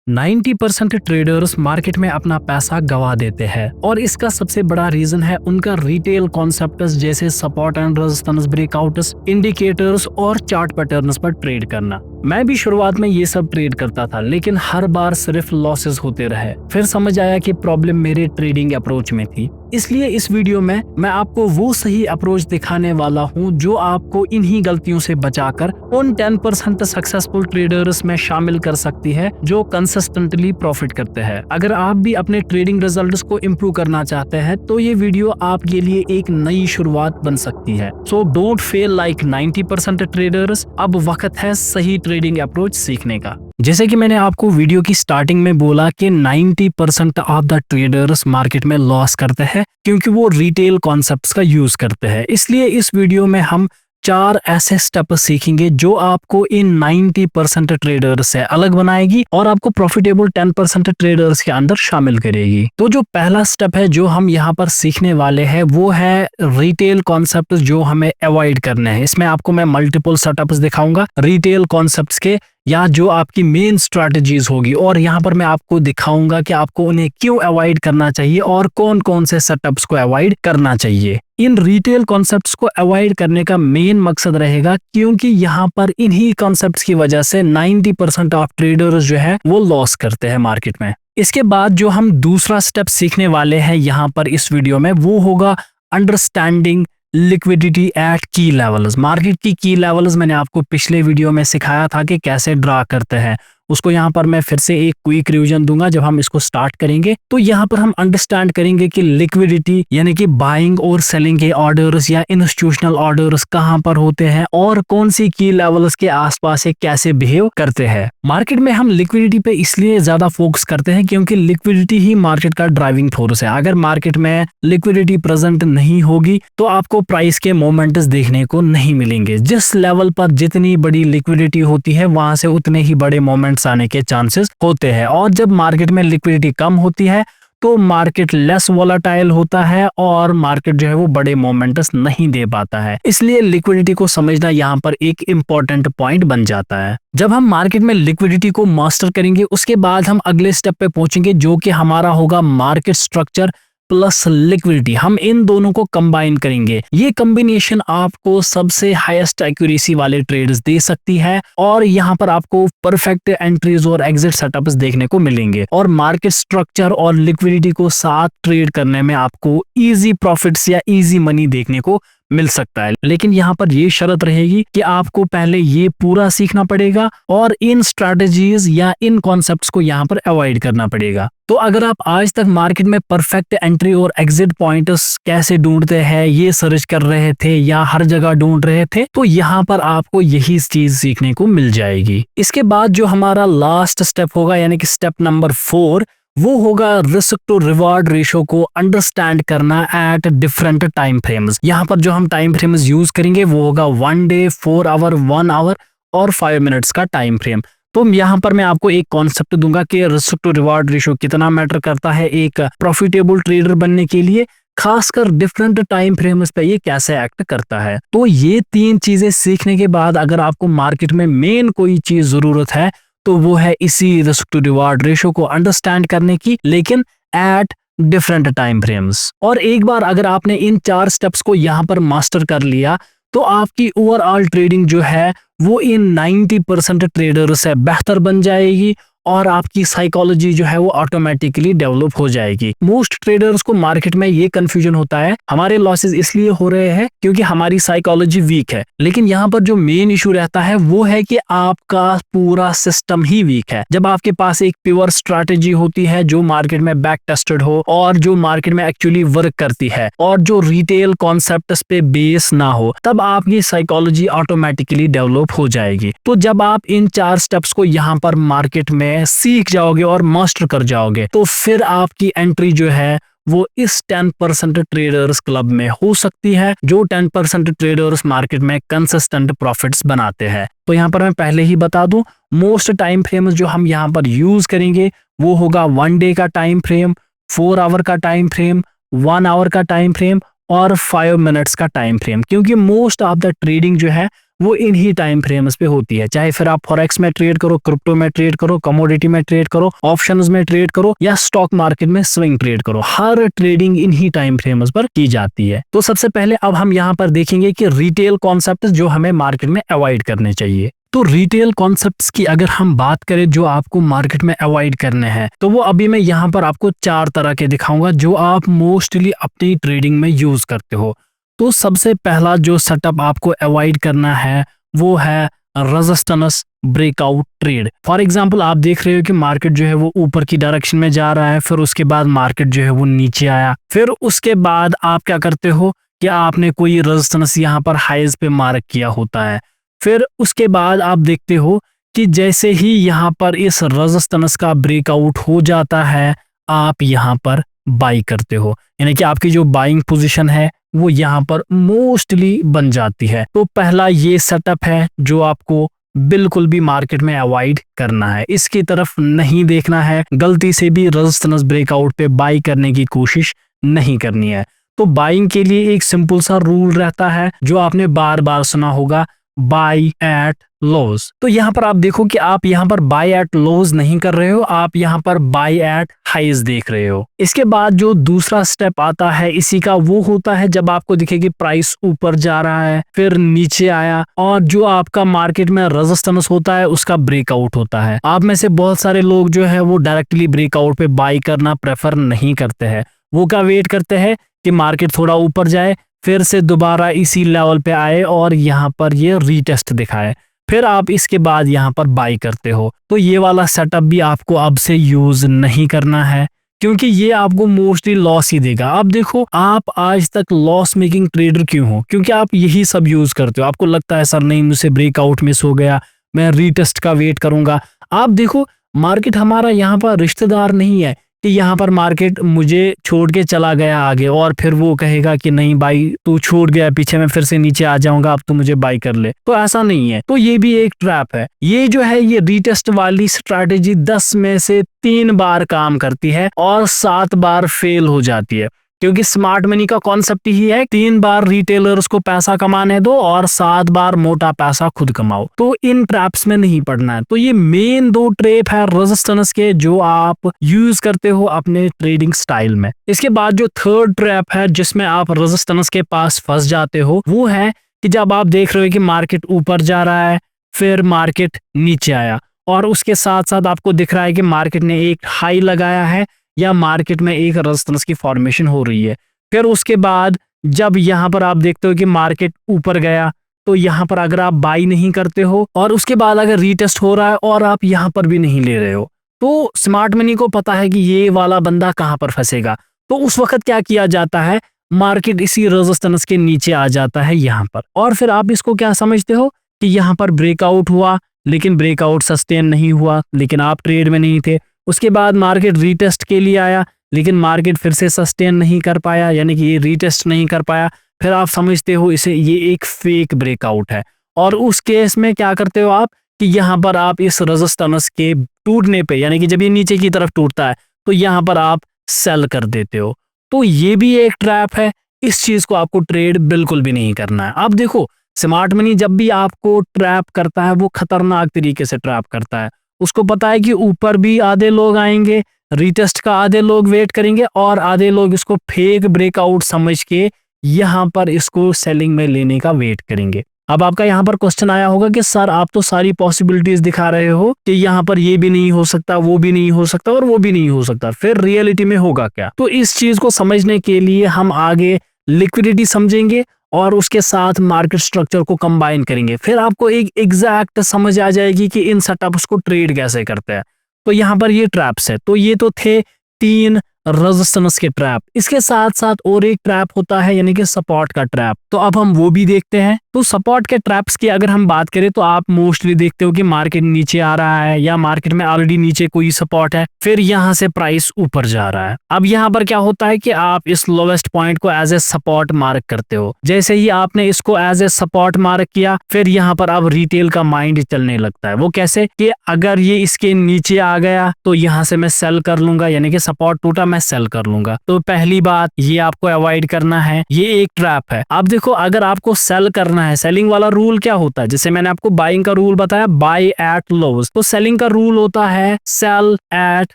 90% traders market में अपना पैसा गवा देते हैं और इसका सबसे बड़ा रीजन है उनका रिटेल कॉन्सेप्ट्स जैसे support and resistance breakouts, indicators और चार्ट पैटर्न्स पर ट्रेड करना। मैं भी शुरुआत में ये सब ट्रेड करता था, लेकिन हर बार सिर्फ लॉसेस होते रहे। फिर समझ आया कि प्रॉब्लम मेरे ट्रेडिंग अप्रोच में थी। इसलिए इस वीडियो में मैं आपको वो सही अप्रोच दिखाने वाला हूँ जो आपको इन्हीं गलतियों से बचाकर उन 10% सक्सेसफुल ट्रेडर्स में शामिल कर सकती है जो कंसिस्टेंटली प्रॉफिट करते हैं। अगर आप भी अपने ट्रेडिंग रिजल्ट्स को इम्प्रूव करना चाहते हैं तो ये वीडियो आपके लिए एक नई शुरुआत बन सकती है। So don't fail like 90% traders. अब वक्त है सही ट्रेडिंग अप्रोच सीखने का। जैसे कि मैंने आपको वीडियो की स्टार्टिंग में बोला कि 90% ऑफ द ट्रेडर्स मार्केट में लॉस करते हैं क्योंकि वो रिटेल कॉन्सेप्ट्स का यूज करते हैं। इसलिए इस वीडियो में हम 4 ऐसे स्टेप सीखेंगे जो आपको इन 90% ट्रेडर्स से अलग बनाएगी और आपको प्रॉफिटेबल 10% ट्रेडर्स के अंदर शामिल करेगी। तो जो पहला स्टेप है जो हम यहाँ पर सीखने वाले हैं वो है रिटेल कॉन्सेप्ट जो हमें अवॉइड करने हैं। इसमें आपको मैं मल्टीपल सेटअप्स दिखाऊंगा रिटेल कॉन्सेप्ट्स के, या जो आपकी मेन स्ट्रैटेजीज होगी, और यहाँ पर मैं आपको दिखाऊंगा कि आपको उन्हें क्यों अवॉइड करना चाहिए और कौन कौन से सेटअप्स को अवॉइड करना चाहिए। इन रिटेल कॉन्सेप्ट्स को अवॉइड करने का मेन मकसद रहेगा क्योंकि यहाँ पर इन्हीं कॉन्सेप्ट्स की वजह से 90% ऑफ ट्रेडर्स जो है वो लॉस करते हैं मार्केट में। इसके बाद जो हम दूसरा स्टेप सीखने वाले हैं यहाँ पर इस वीडियो में वो होगा अंडरस्टैंडिंग लिक्विडिटी एट की लेवल्स। मार्केट की लेवल्स मैंने आपको पिछले वीडियो में सिखाया था कि कैसे ड्रा करते हैं। उसको यहाँ पर मैं फिर से एक क्विक रिवीजन दूंगा जब हम इसको स्टार्ट करेंगे। तो यहाँ पर हम अंडरस्टैंड करेंगे कि लिक्विडिटी यानी कि बाइंग और सेलिंग के ऑर्डर्स या इंस्टीट्यूशनल ऑर्डर्स कहाँ पर होते हैं और कौन सी की लेवल्स के आसपास से कैसे बिहेव करते हैं। मार्केट में हम लिक्विडिटी पे इसलिए ज्यादा फोकस करते हैं क्योंकि लिक्विडिटी ही मार्केट का ड्राइविंग फोर्स है। अगर मार्केट में लिक्विडिटी प्रेजेंट नहीं होगी तो आपको प्राइस के मोमेंट्स देखने को नहीं मिलेंगे। जिस लेवल पर जितनी बड़ी लिक्विडिटी होती है वहां से उतने ही बड़े मोमेंट्स आने के चांसेस होते हैं, और जब मार्केट में लिक्विडिटी कम होती है तो मार्केट लेस वोलेटाइल होता है और मार्केट जो है वो बड़े मोमेंट्स नहीं दे पाता है। इसलिए लिक्विडिटी को समझना यहाँ पर एक इम्पोर्टेंट पॉइंट बन जाता है। जब हम मार्केट में लिक्विडिटी को मास्टर करेंगे उसके बाद हम अगले स्टेप पे पहुंचेंगे जो कि हमारा होगा मार्केट स्ट्रक्चर प्लस लिक्विडिटी। हम इन दोनों को कंबाइन करेंगे। ये कॉम्बिनेशन आपको सबसे हाईएस्ट एक्यूरेसी वाले ट्रेड्स दे सकती है और यहाँ पर आपको परफेक्ट एंट्रीज और एग्जिट सेटअप्स देखने को मिलेंगे, और मार्केट स्ट्रक्चर और लिक्विडिटी को साथ ट्रेड करने में आपको इजी प्रॉफिट्स या इजी मनी देखने को मिल सकता है। लेकिन यहाँ पर ये शर्त रहेगी कि आपको पहले ये पूरा सीखना पड़ेगा और इन स्ट्रैटेजीज या इन कॉन्सेप्ट्स को यहाँ पर अवॉइड करना पड़ेगा। तो अगर आप आज तक मार्केट में परफेक्ट एंट्री और एग्जिट पॉइंट्स कैसे ढूंढते हैं ये सर्च कर रहे थे या हर जगह ढूंढ रहे थे, तो यहाँ पर आपको यही चीज सीखने को मिल जाएगी। इसके बाद जो हमारा लास्ट स्टेप होगा यानी कि स्टेप नंबर 4 वो होगा रिस्क टू रिवार्ड रेशो को अंडरस्टैंड करना एट डिफरेंट टाइम फ्रेम्स। यहाँ पर जो हम टाइम फ्रेम्स यूज करेंगे वो होगा 1 डे, 4 आवर, 1 आवर और 5 मिनट्स का टाइम फ्रेम। तो यहाँ पर मैं आपको एक कॉन्सेप्ट दूंगा कि रिस्क टू रिवार्ड रेशो कितना मैटर करता है एक प्रॉफिटेबल ट्रेडर बनने के लिए, खासकर डिफरेंट टाइम फ्रेम्स पे ये कैसे एक्ट करता है। तो ये 3 चीजें सीखने के बाद अगर आपको मार्केट में मेन कोई चीज जरूरत है तो वो है इसी रिस्क टू रिवार्ड रेशो को अंडरस्टैंड करने की, लेकिन एट डिफरेंट टाइम फ्रेम्स। और एक बार अगर आपने इन 4 स्टेप्स को यहाँ पर मास्टर कर लिया तो आपकी ओवरऑल ट्रेडिंग जो है वो इन 90% ट्रेडर से बेहतर बन जाएगी और आपकी साइकोलॉजी जो है वो ऑटोमेटिकली डेवलप हो जाएगी। मोस्ट ट्रेडर्स को मार्केट में ये कंफ्यूजन होता है हमारे लॉसेस इसलिए हो रहे हैं क्योंकि हमारी साइकोलॉजी वीक है, लेकिन यहाँ पर जो मेन इशू रहता है वो है कि आपका पूरा सिस्टम ही वीक है। जब आपके पास एक प्योर स्ट्रैटेजी होती है जो मार्केट में बैक टेस्टेड हो और जो मार्केट में एक्चुअली वर्क करती है और जो रिटेल कॉन्सेप्ट्स पे बेस ना हो, तब आपकी साइकोलॉजी ऑटोमेटिकली डेवलप हो जाएगी। तो जब आप इन 4 स्टेप्स को यहाँ पर मार्केट में सीख जाओगे और मास्टर कर जाओगे तो फिर आपकी एंट्री जो है वो इस 10% ट्रेडर्स क्लब में हो सकती है जो 10% ट्रेडर्स मार्केट में कंसिस्टेंट प्रॉफिट्स बनाते हैं। तो यहाँ पर मैं पहले ही बता दूं मोस्ट टाइम फ्रेम्स जो हम यहाँ पर यूज करेंगे वो होगा 1 डे का टाइम फ्रेम, 4 आवर का टाइम फ्रेम, 1 आवर का टाइम फ्रेम और 5 मिनट्स का टाइम फ्रेम, क्योंकि मोस्ट ऑफ द ट्रेडिंग जो है वो इन्हीं टाइम फ्रेम्स पे होती है। चाहे फिर आप फॉरेक्स में ट्रेड करो, क्रिप्टो में ट्रेड करो, कमोडिटी में ट्रेड करो, ऑप्शंस में ट्रेड करो या स्टॉक मार्केट में स्विंग ट्रेड करो, हर ट्रेडिंग इन्हीं टाइम फ्रेम्स पर की जाती है। तो सबसे पहले अब हम यहाँ पर देखेंगे कि रिटेल कॉन्सेप्ट जो हमें मार्केट में अवॉइड करने चाहिए। तो रिटेल कॉन्सेप्ट्स की अगर हम बात करें जो आपको मार्केट में अवॉइड करने हैं, तो वो अभी मैं यहाँ पर आपको 4 तरह के दिखाऊंगा जो आप मोस्टली अपनी ट्रेडिंग में यूज करते हो। तो सबसे पहला जो सेटअप आपको अवॉइड करना है वो है resistance breakout trade. For example आप देख रहे हो कि मार्केट जो है वो ऊपर की डायरेक्शन में जा रहा है, फिर उसके बाद मार्केट जो है वो नीचे आया, फिर उसके बाद आप क्या करते हो कि आपने कोई रेजिस्टेंस यहाँ पर हाईज पे मार्क किया होता है, फिर उसके बाद आप देखते हो कि जैसे ही यहाँ पर इस रेजिस्टेंस का ब्रेकआउट हो जाता है आप यहाँ पर बाई करते हो, यानी कि आपकी जो बाइंग पोजीशन है वो यहाँ पर मोस्टली बन जाती है। तो पहला ये सेटअप है जो आपको बिल्कुल भी मार्केट में अवॉइड करना है, इसकी तरफ नहीं देखना है, गलती से भी रेजिस्टेंस ब्रेकआउट पे बाई करने की कोशिश नहीं करनी है। तो बाइंग के लिए एक सिंपल सा रूल रहता है जो आपने बार बार सुना होगा, बाई एट लोज। तो यहाँ पर आप देखो कि आप यहाँ पर बाई एट लोज नहीं कर रहे हो, आप यहाँ पर बाई एट हाईज देख रहे हो। इसके बाद जो दूसरा स्टेप आता है इसी का, वो होता है जब आपको दिखे कि प्राइस ऊपर जा रहा है फिर नीचे आया और जो आपका मार्केट में रेजिस्टेंस होता है उसका ब्रेकआउट होता है। आप में से बहुत सारे लोग जो है वो डायरेक्टली ब्रेकआउट पे बाई करना प्रेफर नहीं करते हैं, वो क्या वेट करते हैं कि मार्केट थोड़ा ऊपर जाए, फिर से दोबारा इसी लेवल पे आए और यहाँ पर ये रीटेस्ट दिखाए, फिर आप इसके बाद यहाँ पर बाई करते हो। तो ये वाला सेटअप भी आपको अब से यूज नहीं करना है क्योंकि ये आपको मोस्टली लॉस ही देगा। आप देखो आप आज तक लॉस मेकिंग ट्रेडर क्यों हो, क्योंकि आप यही सब यूज करते हो। आपको लगता है सर नहीं मुझसे ब्रेकआउट मिस हो गया, मैं रीटेस्ट का वेट करूंगा। आप देखो मार्केट हमारा यहाँ पर रिश्तेदार नहीं है कि यहाँ पर मार्केट मुझे छोड़ के चला गया आगे और फिर वो कहेगा कि नहीं भाई तू छूट गया पीछे, मैं फिर से नीचे आ जाऊंगा, अब तू मुझे बाई कर ले। तो ऐसा नहीं है। तो ये भी एक ट्रैप है। ये जो है ये रीटेस्ट वाली स्ट्रैटेजी 10 में से 3 बार काम करती है और 7 बार फेल हो जाती है, क्योंकि स्मार्ट मनी का कॉन्सेप्ट ही है 3 बार रिटेलर्स को पैसा कमाने दो और 7 बार मोटा पैसा खुद कमाओ। तो इन ट्रैप्स में नहीं पड़ना है। तो ये मेन 2 ट्रैप है रेजिस्टेंस के जो आप यूज करते हो अपने ट्रेडिंग स्टाइल में। इसके बाद जो थर्ड ट्रैप है जिसमें आप रेजिस्टेंस के पास फंस जाते हो वो है कि जब आप देख रहे हो कि मार्केट ऊपर जा रहा है फिर मार्केट नीचे आया और उसके साथ साथ आपको दिख रहा है कि मार्केट ने एक हाई लगाया है या मार्केट में एक रेजिस्टेंस की फॉर्मेशन हो रही है, फिर उसके बाद जब यहाँ पर आप देखते हो कि मार्केट ऊपर गया तो यहाँ पर अगर आप बाई नहीं करते हो और उसके बाद अगर रीटेस्ट हो रहा है और आप यहाँ पर भी नहीं ले रहे हो, तो स्मार्ट मनी को पता है कि ये वाला बंदा कहाँ पर फंसेगा। तो उस वक्त क्या किया जाता है, मार्केट इसी रेजिस्टेंस के नीचे आ जाता है यहाँ पर, और फिर आप इसको क्या समझते हो कि यहाँ पर ब्रेकआउट हुआ लेकिन ब्रेकआउट सस्टेन नहीं हुआ, लेकिन आप ट्रेड में नहीं थे। उसके बाद मार्केट रीटेस्ट के लिए आया लेकिन मार्केट फिर से सस्टेन नहीं कर पाया, यानी कि ये रीटेस्ट नहीं कर पाया, फिर आप समझते हो इसे ये एक फेक ब्रेकआउट है। और उस केस में क्या करते हो आप कि यहाँ पर आप इस रेजिस्टेंस के टूटने पे, यानी कि जब ये नीचे की तरफ टूटता है तो यहाँ पर आप सेल कर देते हो। तो ये भी एक ट्रैप है, इस चीज को आपको ट्रेड बिल्कुल भी नहीं करना है। आप देखो स्मार्ट मनी जब भी आपको ट्रैप करता है वो खतरनाक तरीके से ट्रैप करता है। उसको पता है कि ऊपर भी आधे लोग आएंगे, रीटेस्ट का आधे लोग वेट करेंगे और आधे लोग इसको फेक ब्रेकआउट समझ के यहाँ पर इसको सेलिंग में लेने का वेट करेंगे। अब आपका यहाँ पर क्वेश्चन आया होगा कि सर आप तो सारी पॉसिबिलिटीज दिखा रहे हो कि यहाँ पर ये भी नहीं हो सकता, वो भी नहीं हो सकता और वो भी नहीं हो सकता, फिर रियलिटी में होगा क्या? तो इस चीज को समझने के लिए हम आगे लिक्विडिटी समझेंगे और उसके साथ मार्केट स्ट्रक्चर को कंबाइन करेंगे, फिर आपको एक एग्जैक्ट समझ आ जाएगी कि इन सेटअप्स को ट्रेड कैसे करते हैं। तो यहाँ पर ये ट्रैप्स है। तो ये तो थे 3 रेजिस्टेंस के ट्रैप। इसके साथ साथ और एक ट्रैप होता है यानी कि सपोर्ट का ट्रैप। तो अब हम वो भी देखते हैं। तो सपोर्ट के ट्रैप्स की अगर हम बात करें तो आप मोस्टली देखते हो कि मार्केट नीचे आ रहा है या मार्केट में ऑलरेडी नीचे कोई सपोर्ट है, फिर यहाँ से प्राइस ऊपर जा रहा है। अब यहाँ पर क्या होता है कि आप इस लोवेस्ट पॉइंट को एज ए सपोर्ट मार्क करते हो। जैसे ही आपने इसको एज ए सपोर्ट मार्क किया फिर यहाँ पर अब रिटेल का माइंड चलने लगता है। वो कैसे कि अगर ये इसके नीचे आ गया तो यहाँ से मैं सेल कर लूंगा, यानी कि सपोर्ट टूटा, मैं मैं सेल कर लूंगा। तो पहली बात ये आपको अवॉइड करना है, ये एक ट्रैप है। अब देखो अगर आपको सेल करना है, सेलिंग वाला रूल क्या होता है, जैसे मैंने आपको बाइंग का रूल बताया, बाय एट लोज, तो सेलिंग का रूल होता है सेल एट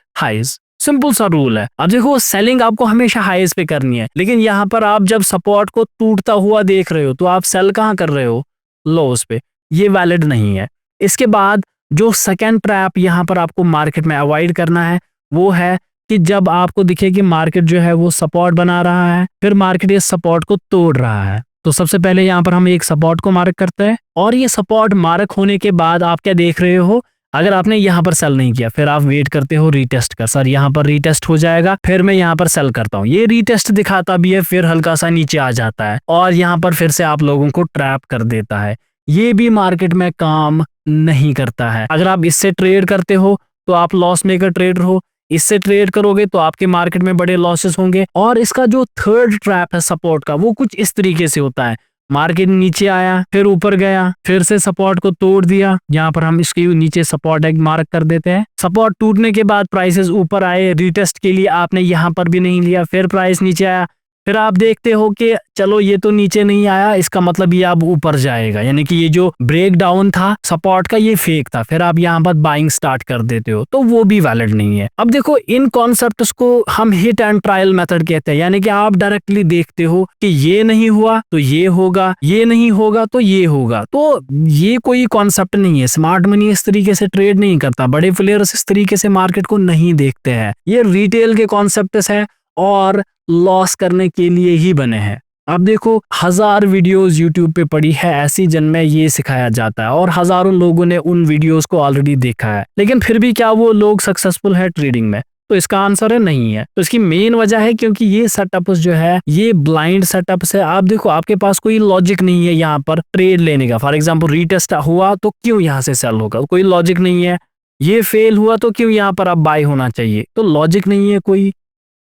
हाइज। सिंपल सा रूल है। अब देखो सेलिंग आपको हमेशा हाईएस्ट पे करनी है, लेकिन यहाँ पर आप जब सपोर्ट को टूटता हुआ देख रहे हो तो आप सेल कहाँ कर रहे हो, लोस पे। ये वैलिड नहीं है। इसके बाद जो सेकंड ट्रैप यहाँ पर आपको मार्केट में अवॉइड करना है वो है कि जब आपको दिखे कि मार्केट जो है वो सपोर्ट बना रहा है, फिर मार्केट इस सपोर्ट को तोड़ रहा है, तो सबसे पहले यहाँ पर हम एक सपोर्ट को मार्क करते हैं और ये सपोर्ट मार्क होने के बाद आप क्या देख रहे हो, अगर आपने यहाँ पर सेल नहीं किया फिर आप वेट करते हो रीटेस्ट कर, सर यहाँ पर रीटेस्ट हो जाएगा, फिर मैं यहाँ पर सेल करता हूँ, ये रीटेस्ट दिखाता भी है, फिर हल्का सा नीचे आ जाता है और यहाँ पर फिर से आप लोगों को ट्रैप कर देता है। ये भी मार्केट में काम नहीं करता है। अगर आप इससे ट्रेड करते हो तो आप लॉस मेकर ट्रेडर हो, इससे ट्रेड करोगे तो आपके मार्केट में बड़े लॉसेस होंगे। और इसका जो थर्ड ट्रैप है सपोर्ट का, वो कुछ इस तरीके से होता है, मार्केट नीचे आया फिर ऊपर गया, फिर से सपोर्ट को तोड़ दिया, यहाँ पर हम इसके नीचे सपोर्ट एक मार्क कर देते हैं। सपोर्ट टूटने के बाद प्राइसेस ऊपर आए, रीटेस्ट के लिए आपने यहाँ पर भी नहीं लिया, फिर प्राइस नीचे आया, फिर आप देखते हो कि चलो ये तो नीचे नहीं आया, इसका मतलब ये अब ऊपर जाएगा, यानी कि ये जो ब्रेक डाउन था सपोर्ट का ये फेक था, फिर आप यहाँ पर बाइंग स्टार्ट कर देते हो, तो वो भी वैलिड नहीं है। अब देखो इन कॉन्सेप्ट्स को हम हिट एंड ट्रायल मेथड कहते हैं, यानी कि आप डायरेक्टली देखते हो कि ये नहीं हुआ तो ये होगा, ये नहीं होगा तो ये होगा। तो ये कोई कॉन्सेप्ट नहीं है। स्मार्ट मनी इस तरीके से ट्रेड नहीं करता, बड़े प्लेयर्स इस तरीके से मार्केट को नहीं देखते हैं। ये रिटेल के कॉन्सेप्ट्स है और लॉस करने के लिए ही बने हैं। अब देखो 1000 वीडियोस YouTube पे पड़ी है ऐसी जिनमें ये सिखाया जाता है और हजारों लोगों ने उन वीडियोस को ऑलरेडी देखा है, लेकिन फिर भी क्या वो लोग सक्सेसफुल है ट्रेडिंग में? तो इसका आंसर है नहीं है। तो इसकी मेन वजह है क्योंकि ये सेटअप्स जो है ये ब्लाइंड सेटअप्स है। आप देखो आपके पास कोई लॉजिक नहीं है यहाँ पर ट्रेड लेने का। फॉर एग्जाम्पल रीटेस्ट हुआ तो क्यों यहाँ से सेल होगा, कोई लॉजिक नहीं है। ये फेल हुआ तो क्यों यहाँ पर अब बाय होना चाहिए, तो लॉजिक नहीं है कोई।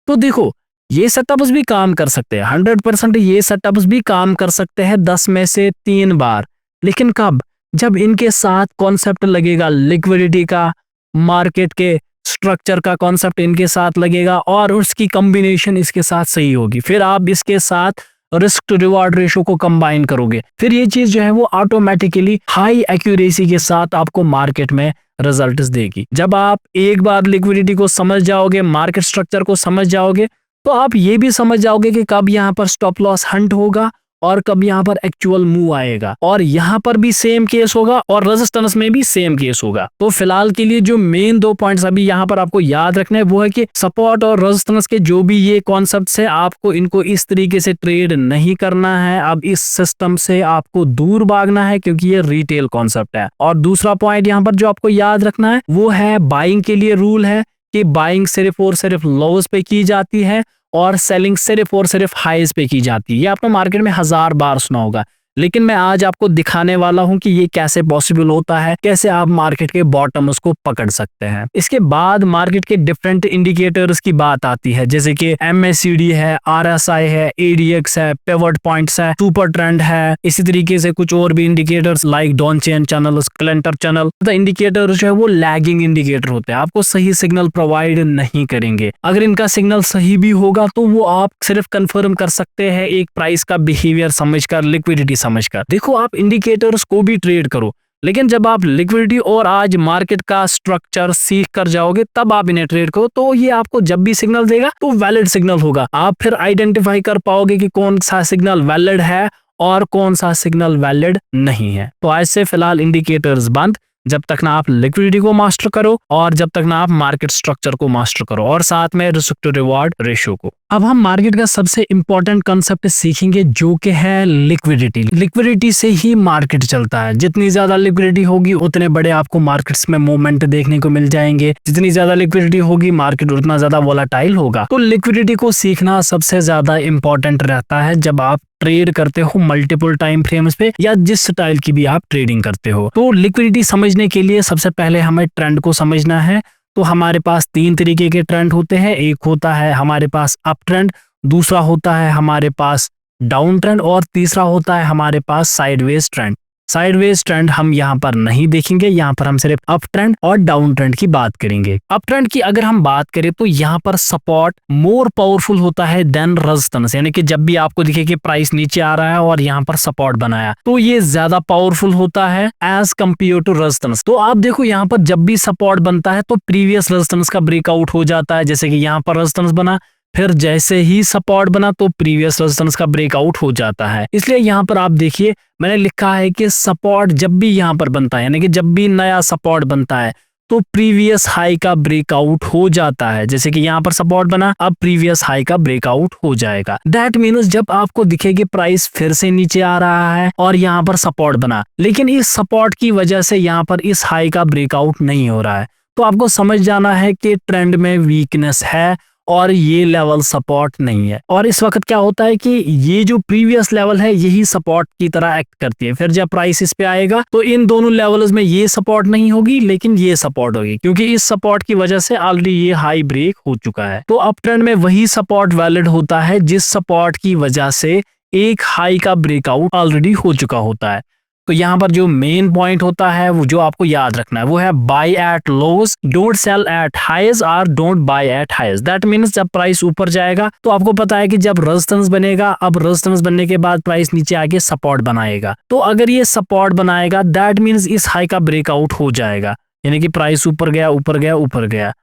तो देखो ये सेटअप्स भी काम कर सकते हैं 100%, ये सेटअप्स भी काम कर सकते हैं 10 में से 3 बार, लेकिन कब? जब इनके साथ कॉन्सेप्ट लगेगा लिक्विडिटी का, मार्केट के स्ट्रक्चर का कॉन्सेप्ट इनके साथ लगेगा और उसकी कॉम्बिनेशन इसके साथ सही होगी, फिर आप इसके साथ रिस्क टू रिवार्ड रेशो को कंबाइन करोगे, फिर ये चीज जो है वो ऑटोमेटिकली हाई एक्यूरेसी के साथ आपको मार्केट में रिजल्ट्स देगी। जब आप एक बार लिक्विडिटी को समझ जाओगे, मार्केट स्ट्रक्चर को समझ जाओगे, तो आप ये भी समझ जाओगे कि कब यहाँ पर स्टॉप लॉस हंट होगा और कब यहाँ पर एक्चुअल मूव आएगा, और यहाँ पर भी सेम केस होगा और रेजिस्टेंस में भी सेम केस होगा। तो फिलहाल के लिए जो मेन 2 पॉइंट्स अभी यहाँ पर आपको याद रखना है वो है कि सपोर्ट और रेजिस्टेंस के जो भी ये कॉन्सेप्ट्स है आपको इनको इस तरीके से ट्रेड नहीं करना है। अब इस सिस्टम से आपको दूर भागना है क्योंकि ये रिटेल कॉन्सेप्ट है। और दूसरा पॉइंट यहाँ पर जो आपको याद रखना है वो है बाइंग के लिए रूल है कि बाइंग सिर्फ और सिर्फ लोज पे की जाती है और सेलिंग सिर्फ और सिर्फ हाईज पे की जाती है। ये आपने मार्केट में 1000 बार सुना होगा, लेकिन मैं आज आपको दिखाने वाला हूं कि ये कैसे पॉसिबल होता है, कैसे आप मार्केट के बॉटम्स को पकड़ सकते हैं। इसके बाद मार्केट के डिफरेंट इंडिकेटर्स की बात आती है, जैसे कि MACD है, RSI है, ADX है, पिवट पॉइंट्स है, सुपर ट्रेंड है, इसी तरीके से कुछ और भी indicators like Donchian channel, Keltner channel. तो इंडिकेटर जो है वो लैगिंग इंडिकेटर होते हैं, आपको सही सिग्नल प्रोवाइड नहीं करेंगे। अगर इनका सिग्नल सही भी होगा तो वो आप सिर्फ कंफर्म कर सकते हैं एक प्राइस का बिहेवियर समझकर, लिक्विडिटी समझकर। देखो आप इंडिकेटर्स को भी ट्रेड करो, लेकिन जब आप लिक्विडिटी और आज मार्केट का स्ट्रक्चर सीख कर जाओगे तब आप इन्हें ट्रेड करो, तो ये आपको जब भी सिग्नल देगा तो वैलिड सिग्नल होगा। आप फिर आइडेंटिफाई कर पाओगे कि कौन सा सिग्नल वैलिड है और कौन सा सिग्नल वैलिड नहीं है। तो आज से फिलहाल इंडिकेटर्स बंद, जब तक ना आप लिक्विडिटी को मास्टर करो और जब तक ना आप मार्केट स्ट्रक्चर को मास्टर करो और साथ में रिस्क टू रिवार्ड रेशियो को। अब हम मार्केट का सबसे इंपॉर्टेंट कंसेप्ट सीखेंगे जो कि है लिक्विडिटी। लिक्विडिटी से ही मार्केट चलता है। जितनी ज्यादा लिक्विडिटी होगी उतने बड़े आपको मार्केट्स में मूवमेंट देखने को मिल जाएंगे, जितनी ज्यादा लिक्विडिटी होगी मार्केट उतना ज्यादा वोलेटाइल होगा। तो लिक्विडिटी को सीखना सबसे ज्यादा इंपॉर्टेंट रहता है जब आप ट्रेड करते हो मल्टीपल टाइम फ्रेम्स पे या जिस स्टाइल की भी आप ट्रेडिंग करते हो। तो लिक्विडिटी समझने के लिए सबसे पहले हमें ट्रेंड को समझना है। तो हमारे पास 3 तरीके के ट्रेंड होते हैं। एक होता है हमारे पास अप ट्रेंड, दूसरा होता है हमारे पास डाउन ट्रेंड और तीसरा होता है हमारे पास साइडवेज ट्रेंड। साइडवेज ट्रेंड हम यहाँ पर नहीं देखेंगे, यहाँ पर हम सिर्फ अप ट्रेंड और डाउन ट्रेंड की बात करेंगे। अप ट्रेंड की अगर हम बात करें तो यहाँ पर सपोर्ट मोर पावरफुल होता है देन रेजिस्टेंस, यानी कि जब भी आपको दिखे कि प्राइस नीचे आ रहा है और यहाँ पर सपोर्ट बनाया तो ये ज्यादा पावरफुल होता है एज कम्पेयर टू रेजिस्टेंस। तो आप देखो यहाँ पर जब भी सपोर्ट बनता है तो प्रीवियस रेजिस्टेंस का ब्रेकआउट हो जाता है, जैसे कि यहाँ पर रेजिस्टेंस बना, फिर जैसे ही सपोर्ट बना तो प्रीवियस रेजिस्टेंस का ब्रेकआउट हो जाता है। इसलिए यहाँ पर आप देखिए मैंने लिखा है कि सपोर्ट जब भी यहाँ पर बनता है, यानी कि जब भी नया सपोर्ट बनता है तो प्रीवियस हाई का ब्रेकआउट हो जाता है। जैसे कि यहाँ पर सपोर्ट बना, अब प्रीवियस हाई का ब्रेकआउट हो जाएगा। दैट मीन्स जब आपको दिखे कि प्राइस फिर से नीचे आ रहा है और यहाँ पर सपोर्ट बना, लेकिन इस सपोर्ट की वजह से यहाँ पर इस हाई का ब्रेकआउट नहीं हो रहा है, तो आपको समझ जाना है कि ट्रेंड में वीकनेस है और ये लेवल सपोर्ट नहीं है। और इस वक्त क्या होता है कि ये जो प्रीवियस लेवल है यही सपोर्ट की तरह एक्ट करती है। फिर जब प्राइस इस पे आएगा तो इन दोनों लेवल्स में ये सपोर्ट नहीं होगी लेकिन ये सपोर्ट होगी, क्योंकि इस सपोर्ट की वजह से ऑलरेडी ये हाई ब्रेक हो चुका है। तो अप ट्रेंड में वही सपोर्ट वैलिड होता है जिस सपोर्ट की वजह से एक हाई का ब्रेकआउट ऑलरेडी हो चुका होता है। तो यहाँ पर जो मेन पॉइंट होता है वो जो आपको याद रखना है वो है buy at lows, don't sell at highs और don't buy at highs. That means जब प्राइस ऊपर जाएगा तो आपको पता है कि जब रेजिस्टेंस बनेगा, अब रेजिस्टेंस बनने के बाद प्राइस नीचे आके सपोर्ट बनाएगा, तो अगर ये सपोर्ट बनाएगा दैट मीन्स इस हाई का ब्रेकआउट हो जाएगा, यानी कि प्राइस ऊपर गया ऊपर गया ऊपर गया।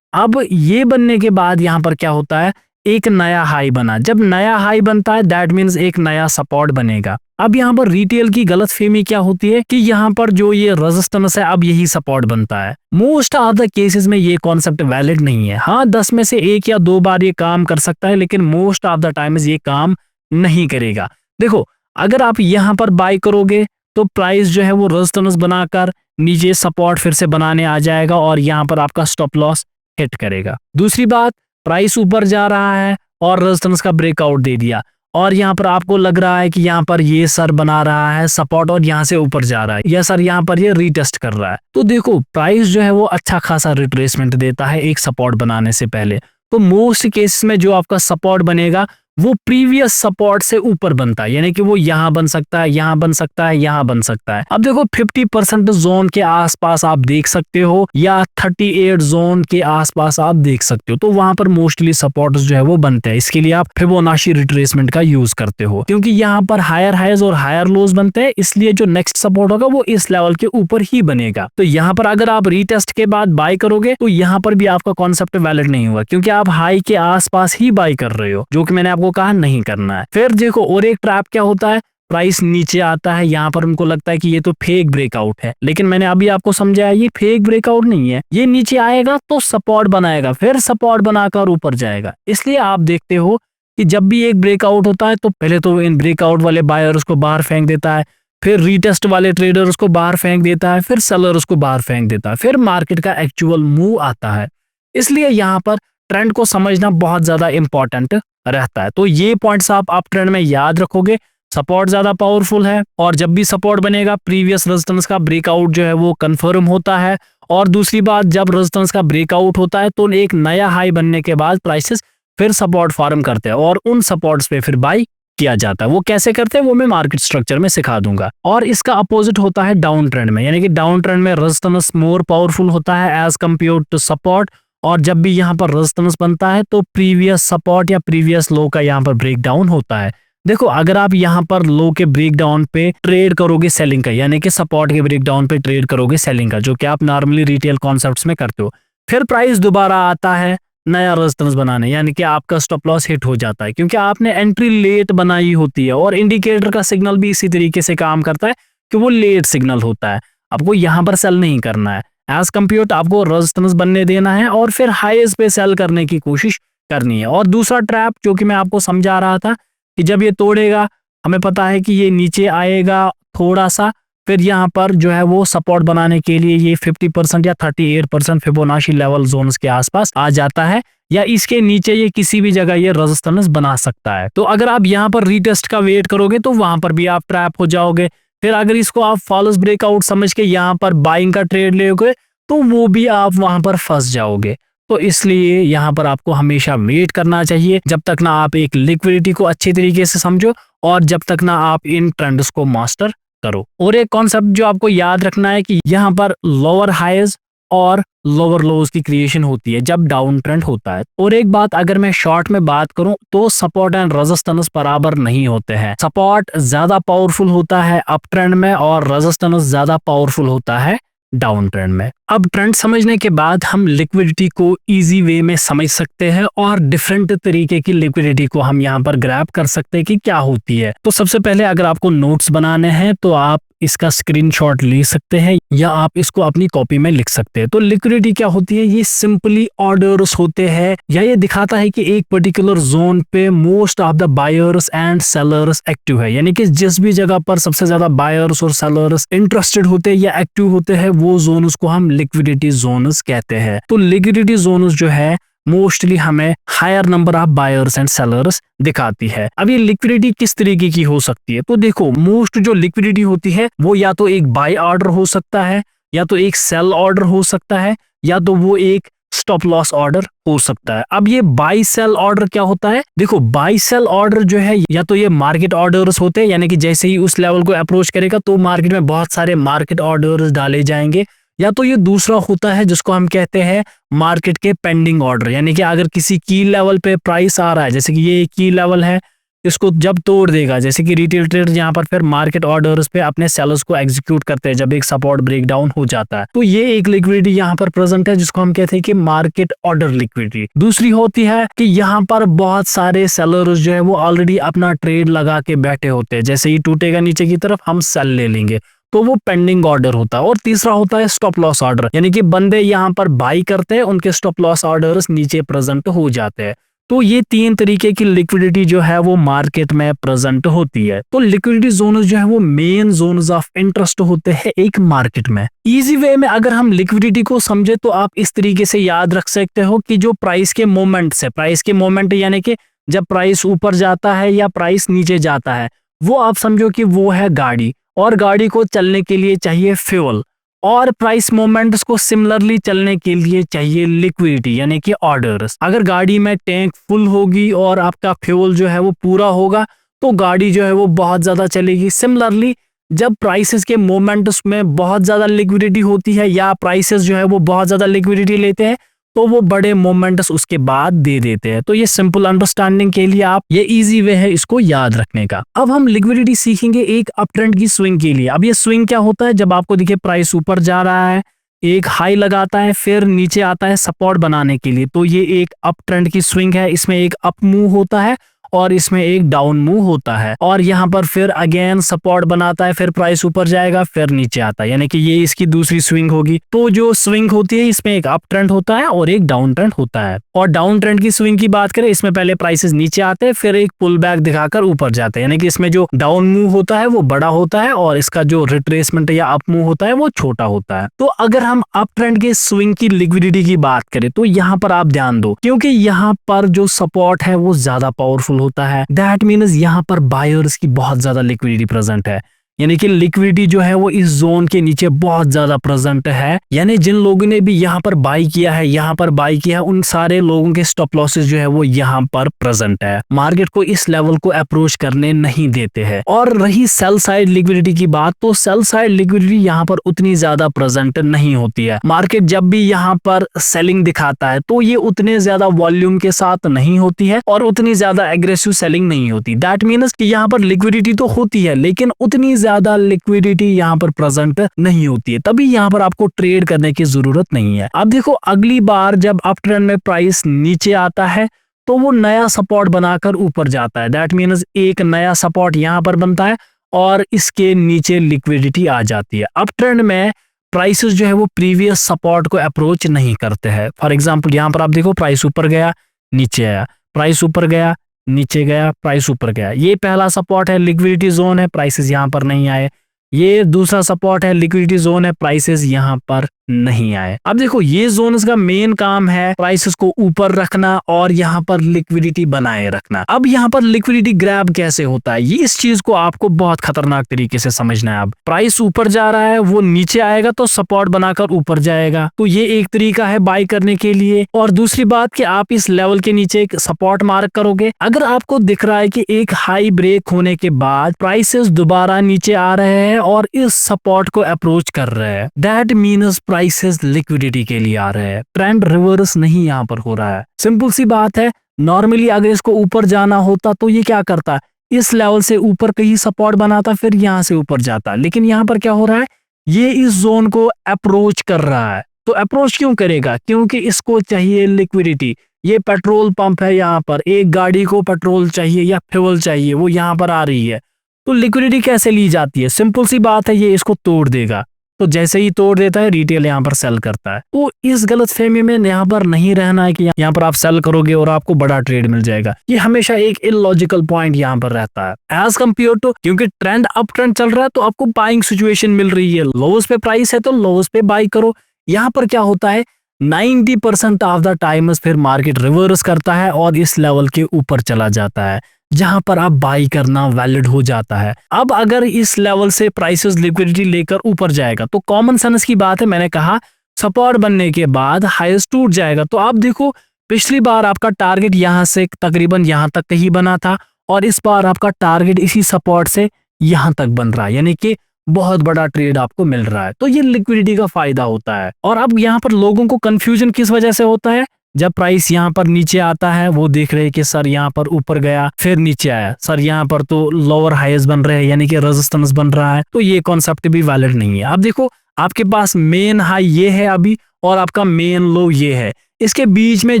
अब ये बनने के बाद यहाँ पर क्या होता है, एक नया हाई बना। जब नया हाई बनता है दैट मीन्स एक नया सपोर्ट बनेगा। अब यहाँ पर रिटेल की गलतफहमी क्या होती है कि यहाँ पर जो ये रेजिस्टेंस है अब यही सपोर्ट बनता है। मोस्ट ऑफ द केसेस में ये कॉन्सेप्ट वैलिड नहीं है। हाँ 10 में से 1 या 2 बार ये काम कर सकता है, लेकिन मोस्ट ऑफ द टाइम्स ये काम नहीं करेगा। देखो अगर आप यहाँ पर बाय करोगे तो प्राइस जो है वो रेजिस्टेंस बनाकर नीचे सपोर्ट फिर से बनाने आ जाएगा और यहाँ पर आपका स्टॉप लॉस हिट करेगा। दूसरी बात, प्राइस ऊपर जा रहा है और रेजिस्टेंस का ब्रेकआउट दे दिया और यहाँ पर आपको लग रहा है कि यहाँ पर ये सर बना रहा है सपोर्ट और यहाँ से ऊपर जा रहा है, या सर यहाँ पर ये रीटेस्ट कर रहा है, तो देखो प्राइस जो है वो अच्छा खासा रिट्रेसमेंट देता है एक सपोर्ट बनाने से पहले। तो मोस्ट केसेस में जो आपका सपोर्ट बनेगा वो प्रीवियस सपोर्ट से ऊपर बनता है, यानी कि वो यहाँ बन सकता है, यहाँ बन सकता है, यहाँ बन सकता है। अब देखो 50% जोन के आसपास आप देख सकते हो या 38 जोन के आसपास आप देख सकते हो, तो वहां पर मोस्टली सपोर्ट जो है वो बनते हैं। इसके लिए आप फिबोनाची रिट्रेसमेंट का यूज करते हो, क्योंकि यहाँ पर हायर हाइज और हायर लोज बनते हैं, इसलिए जो नेक्स्ट सपोर्ट होगा वो इस लेवल के ऊपर ही बनेगा। तो यहाँ पर अगर आप रीटेस्ट के बाद बाय करोगे तो यहाँ पर भी आपका कॉन्सेप्ट वैलिड नहीं हुआ, क्योंकि आप हाई के आसपास ही बाय कर रहे हो, जो कि मैंने आपको कहा नहीं करना है। फिर देखो और एक ट्रैप क्या होता है, प्राइस नीचे आता है, यहाँ पर उनको लगता है कि ये तो फेक ब्रेकआउट है, लेकिन मैंने अभी आपको समझाया ये फेक ब्रेकआउट नहीं है। ये नीचे आएगा तो सपोर्ट बनाएगा, फिर सपोर्ट बनाकर ऊपर जाएगा। इसलिए आप देखते हो कि जब भी एक ब्रेकआउट होता है तो पहले तो इन ब्रेकआउट वाले बायर उसको बाहर फेंक देता है, फिर रीटेस्ट वाले ट्रेडर उसको बाहर फेंक देता है, फिर सेलर उसको बाहर फेंक देता है, फिर मार्केट का एक्चुअल मूव आता है। इसलिए यहाँ पर ट्रेंड को समझना बहुत ज्यादा इंपॉर्टेंट रहता है। तो ये पॉइंट्स आप ट्रेंड में याद रखोगे। सपोर्ट ज्यादा पावरफुल है और जब भी सपोर्ट बनेगा प्रीवियस रेजिस्टेंस का ब्रेकआउट जो है वो कंफर्म होता है। और दूसरी बात, जब रेजिस्टेंस का ब्रेकआउट होता है तो एक नया हाई बनने के बाद प्राइसेस फिर सपोर्ट फॉर्म करते हैं और उन सपोर्ट्स पे फिर बाय किया जाता है। वो कैसे करते हैं वो मैं मार्केट स्ट्रक्चर में सिखा दूंगा। और इसका अपोजिट होता है डाउन ट्रेंड में, यानी कि डाउन ट्रेंड में रेजिस्टेंस मोर पावरफुल होता है एज कम्पेयर टू सपोर्ट। और जब भी यहाँ पर रेजिस्टेंस बनता है तो प्रीवियस सपोर्ट या प्रीवियस लो का यहाँ पर ब्रेक डाउन होता है। देखो अगर आप यहाँ पर लो के ब्रेक डाउन पे ट्रेड करोगे सेलिंग का, यानी कि सपोर्ट के ब्रेक डाउन पे ट्रेड करोगे सेलिंग का, जो कि आप नॉर्मली रिटेल कॉन्सेप्ट्स में करते हो, फिर प्राइस दोबारा आता है नया रेजिस्टेंस बनाने, यानी कि आपका स्टॉप लॉस हिट हो जाता है, क्योंकि आपने एंट्री लेट बनाई होती है। और इंडिकेटर का सिग्नल भी इसी तरीके से काम करता है कि वो लेट सिग्नल होता है। आपको यहाँ पर सेल नहीं करना है, एज कम्पेयर आपको रेजिस्टेंस बनने देना है और फिर हाईएस्ट पे सेल करने की कोशिश करनी है। और दूसरा ट्रैप जो कि मैं आपको समझा रहा था कि जब ये तोड़ेगा, हमें पता है कि ये नीचे आएगा थोड़ा सा, फिर यहाँ पर जो है वो सपोर्ट बनाने के लिए ये 50% या 38% फिबोनाची लेवल जोन्स के आसपास आ जाता है, या इसके नीचे ये किसी भी जगह ये रेजिस्टेंस बना सकता है। तो अगर आप यहाँ पर रीटेस्ट का वेट करोगे तो वहां पर भी आप ट्रैप हो जाओगे। फिर अगर इसको आप फॉल्स ब्रेकआउट समझ के यहाँ पर बाइंग का ट्रेड लोगे तो वो भी आप वहां पर फंस जाओगे। तो इसलिए यहाँ पर आपको हमेशा वेट करना चाहिए जब तक ना आप एक लिक्विडिटी को अच्छे तरीके से समझो और जब तक ना आप इन ट्रेंड्स को मास्टर करो। और एक कॉन्सेप्ट जो आपको याद रखना है कि यहाँ पर लोअर हाइज और लोअर लोज की क्रिएशन होती है जब डाउन ट्रेंड होता है। और एक बात अगर मैं शॉर्ट में बात करूं तो सपोर्ट एंड रेजिस्टेंस बराबर नहीं होते हैं। सपोर्ट ज्यादा पावरफुल होता है अप ट्रेंड में और रेजिस्टेंस ज्यादा पावरफुल होता है डाउन ट्रेंड में। अब ट्रेंड समझने के बाद हम लिक्विडिटी को इजी वे में समझ सकते हैं और डिफरेंट तरीके की लिक्विडिटी को हम यहाँ पर ग्रैब कर सकते हैं कि क्या होती है। तो सबसे पहले अगर आपको नोट्स बनाने हैं तो आप इसका स्क्रीनशॉट ले सकते हैं या आप इसको अपनी कॉपी में लिख सकते हैं। तो लिक्विडिटी क्या होती है, ये सिंपली ऑर्डर्स होते हैं या ये दिखाता है कि एक पर्टिकुलर जोन पे most of the buyers and sellers active है, यानी कि जिस भी जगह पर सबसे ज्यादा बायर्स और सेलर्स इंटरेस्टेड होते हैं या एक्टिव होते हैं वो जोन्स को हम लिक्विडिटी जोन्स कहते हैं। तो लिक्विडिटी जोन्स जो है मोस्टली हमें higher number of buyers and sellers दिखाती है। अब ये लिक्विडिटी किस तरीके की हो सकती है, तो देखो मोस्ट जो लिक्विडिटी होती है वो या तो एक बाय ऑर्डर हो सकता है, या तो एक सेल ऑर्डर हो सकता है, या तो वो एक स्टॉप लॉस ऑर्डर हो सकता है। अब ये बाय सेल ऑर्डर क्या होता है, देखो बाय सेल ऑर्डर जो है या तो ये मार्केट ऑर्डर्स होते हैं, यानी कि जैसे ही उस लेवल को अप्रोच करेगा तो मार्केट में बहुत सारे मार्केट ऑर्डर्स डाले जाएंगे, या तो ये दूसरा होता है जिसको हम कहते हैं मार्केट के पेंडिंग ऑर्डर, यानी कि अगर किसी की लेवल पे प्राइस आ रहा है, जैसे कि ये की लेवल है, इसको जब तोड़ देगा, जैसे कि रिटेल ट्रेडर्स यहाँ पर फिर मार्केट ऑर्डर्स पे अपने सेलर्स को एग्जीक्यूट करते हैं जब एक सपोर्ट ब्रेकडाउन हो जाता है, तो ये एक लिक्विडिटी यहाँ पर प्रेजेंट है जिसको हम कहते हैं कि मार्केट ऑर्डर लिक्विडिटी। दूसरी होती है कि यहाँ पर बहुत सारे सेलर्स जो है वो ऑलरेडी अपना ट्रेड लगा के बैठे होते हैं, जैसे ही टूटेगा नीचे की तरफ हम सेल ले लेंगे, तो वो पेंडिंग ऑर्डर होता है। और तीसरा होता है स्टॉप लॉस ऑर्डर, यानी कि बंदे यहाँ पर बाई करते हैं, उनके स्टॉप लॉस ऑर्डर्स नीचे प्रेजेंट हो जाते हैं। तो ये तीन तरीके की लिक्विडिटी जो है वो मार्केट में प्रेजेंट होती है। तो लिक्विडिटी जोन जो है वो मेन जोन्स ऑफ इंटरेस्ट होते हैं एक मार्केट में। इजी वे में अगर हम लिक्विडिटी को समझे तो आप इस तरीके से याद रख सकते हो कि जो प्राइस के मोमेंट्स है, प्राइस के मोमेंट यानी कि जब प्राइस ऊपर जाता है या प्राइस नीचे जाता है, वो आप समझो कि वो है गाड़ी, और गाड़ी को चलने के लिए चाहिए फ्यूल, और प्राइस मोमेंट्स को सिमिलरली चलने के लिए चाहिए लिक्विडिटी यानी कि ऑर्डर्स। अगर गाड़ी में टैंक फुल होगी और आपका फ्यूल जो है वो पूरा होगा तो गाड़ी जो है वो बहुत ज्यादा चलेगी। सिमिलरली जब प्राइसेस के मोमेंट्स में बहुत ज्यादा लिक्विडिटी होती है या प्राइसेस जो है वो बहुत ज्यादा लिक्विडिटी लेते हैं तो वो बड़े मोमेंट्स उसके बाद दे देते हैं। तो ये सिंपल अंडरस्टैंडिंग के लिए आप ये इजी वे है इसको याद रखने का। अब हम लिक्विडिटी सीखेंगे एक अप ट्रेंड की स्विंग के लिए। अब ये स्विंग क्या होता है, जब आपको दिखे प्राइस ऊपर जा रहा है, एक हाई लगाता है, फिर नीचे आता है सपोर्ट बनाने के लिए, तो ये एक अप ट्रेंड की स्विंग है। इसमें एक अप मूव होता है और इसमें एक डाउन मूव होता है, और यहाँ पर फिर अगेन सपोर्ट बनाता है, फिर प्राइस ऊपर जाएगा, फिर नीचे आता है, यानी कि ये इसकी दूसरी स्विंग होगी। तो जो स्विंग होती है इसमें एक अप ट्रेंड होता है और एक डाउन ट्रेंड होता है। और डाउन ट्रेंड की स्विंग की बात करें, इसमें पहले प्राइसेस नीचे आते हैं, फिर एक पुल बैक दिखाकर ऊपर जाते हैं, यानी कि इसमें जो डाउन मूव होता है वो बड़ा होता है और इसका जो रिट्रेसमेंट या अप मूव होता है वो छोटा होता है। तो अगर हम अप ट्रेंड के स्विंग की लिक्विडिटी की बात करें तो यहाँ पर आप ध्यान दो, क्योंकि यहाँ पर जो सपोर्ट है वो ज्यादा पावरफुल होता है। दैट मीन्स यहाँ पर बायर्स की बहुत ज्यादा लिक्विडिटी प्रेजेंट है, यानी कि लिक्विडिटी जो है वो इस जोन के नीचे बहुत ज्यादा प्रेजेंट है। यानी जिन लोगों ने भी यहाँ पर बाई किया है, यहाँ पर बाई किया है, उन सारे लोगों के स्टॉप लॉसेस जो है वो यहाँ पर प्रेजेंट है, मार्केट को इस लेवल को अप्रोच करने नहीं देते हैं। और रही सेल साइड लिक्विडिटी की बात, तो सेल साइड लिक्विडिटी यहाँ पर उतनी ज्यादा प्रेजेंट नहीं होती है। मार्केट जब भी यहाँ पर सेलिंग दिखाता है तो ये उतने ज्यादा वॉल्यूम के साथ नहीं होती है और उतनी ज्यादा एग्रेसिव सेलिंग नहीं होती। दैट मीन्स कि यहाँ पर लिक्विडिटी तो होती है लेकिन उतनी ज्यादा लिक्विडिटी यहाँ पर प्रेजेंट नहीं होती है, तभी यहाँ पर आपको ट्रेड करने की जरूरत नहीं है। अब देखो अगली बार जब अप ट्रेंड में प्राइस नीचे आता है तो वो नया सपोर्ट बनाकर ऊपर जाता है। दैट मीन्स एक नया सपोर्ट यहाँ पर बनता है और इसके नीचे लिक्विडिटी आ जाती है। अप ट्रेंड में प्राइसेस जो है वो प्रीवियस सपोर्ट को अप्रोच नहीं करते हैं। फॉर एग्जांपल यहाँ पर आप देखो प्राइस ऊपर गया, नीचे आया, प्राइस ऊपर गया, नीचे गया, प्राइस ऊपर गया, ये पहला सपोर्ट है, लिक्विडिटी जोन है, प्राइसेस यहाँ पर नहीं आए। ये दूसरा सपोर्ट है, लिक्विडिटी जोन है, प्राइसेस यहाँ पर नहीं आए। अब देखो ये जोन्स का मेन काम है प्राइसेस को ऊपर रखना और यहाँ पर लिक्विडिटी बनाए रखना। अब यहाँ पर लिक्विडिटी ग्रैब कैसे होता है, ये इस चीज को आपको बहुत खतरनाक तरीके से समझना है। अब प्राइस ऊपर जा रहा है, वो नीचे आएगा तो सपोर्ट बनाकर ऊपर जाएगा, तो ये एक तरीका है बाई करने के लिए। और दूसरी बात कि आप इस लेवल के नीचे एक सपोर्ट मार्क करोगे, अगर आपको दिख रहा है कि एक हाई ब्रेक होने के बाद प्राइसेस दोबारा नीचे आ रहे हैं और इस सपोर्ट को अप्रोच कर रहे हैं, दैट मीन्स प्राइसेस लिक्विडिटी के लिए आ रहे हैं। ट्रेंड रिवर्स नहीं यहाँ पर हो रहा है। सिंपल सी बात है, नॉर्मली अगर इसको ऊपर जाना होता तो ये क्या करता, इस लेवल से ऊपर कहीं सपोर्ट बनाता, फिर यहाँ से ऊपर जाता। लेकिन यहाँ पर क्या हो रहा है, ये इस जोन को अप्रोच कर रहा है। तो अप्रोच क्यों करेगा, क्योंकि इसको चाहिए लिक्विडिटी। ये पेट्रोल पंप है, यहाँ पर एक गाड़ी को पेट्रोल चाहिए या फ्यूल चाहिए, वो यहाँ पर आ रही है। तो लिक्विडिटी कैसे ली जाती है, सिंपल सी बात है, ये इसको तोड़ देगा। तो जैसे ही तोड़ देता है, रिटेल यहाँ पर सेल करता है। तो इस गलतफहमी में यहाँ पर नहीं रहना है कि यहाँ पर आप सेल करोगे और आपको बड़ा ट्रेड मिल जाएगा। ये हमेशा एक इलॉजिकल पॉइंट यहाँ पर रहता है एज कम्पेयर टू, क्योंकि ट्रेंड अप ट्रेंड चल रहा है तो आपको बाइंग सिचुएशन मिल रही है, लोवेस्ट पे प्राइस है तो लोवेस्ट पे बाई करो। यहाँ पर क्या होता है, 90% ऑफ द टाइम्स फिर मार्केट रिवर्स करता है और इस लेवल के ऊपर चला जाता है, जहां पर आप बाई करना वैलिड हो जाता है। अब अगर इस लेवल से प्राइसेस लिक्विडिटी लेकर ऊपर जाएगा तो कॉमन सेंस की बात है, मैंने कहा सपोर्ट बनने के बाद हाईएस्ट टूट जाएगा। तो आप देखो, पिछली बार आपका टारगेट यहां से तकरीबन यहां तक कहीं बना था और इस बार आपका टारगेट इसी सपोर्ट से यहां तक बन रहा है, यानी कि बहुत बड़ा ट्रेड आपको मिल रहा है। तो ये लिक्विडिटी का फायदा होता है। और अब यहाँ पर लोगों को कंफ्यूजन किस वजह से होता है, जब प्राइस यहाँ पर नीचे आता है वो देख रहे हैं कि सर यहाँ पर ऊपर गया फिर नीचे आया, सर यहाँ पर तो लोअर हाईएस्ट बन रहे हैं, यानी कि रेजिस्टेंस बन रहा है। तो ये कॉन्सेप्ट भी वैलिड नहीं है। अब देखो, आपके पास मेन हाई ये है अभी और आपका मेन लो ये है, इसके बीच में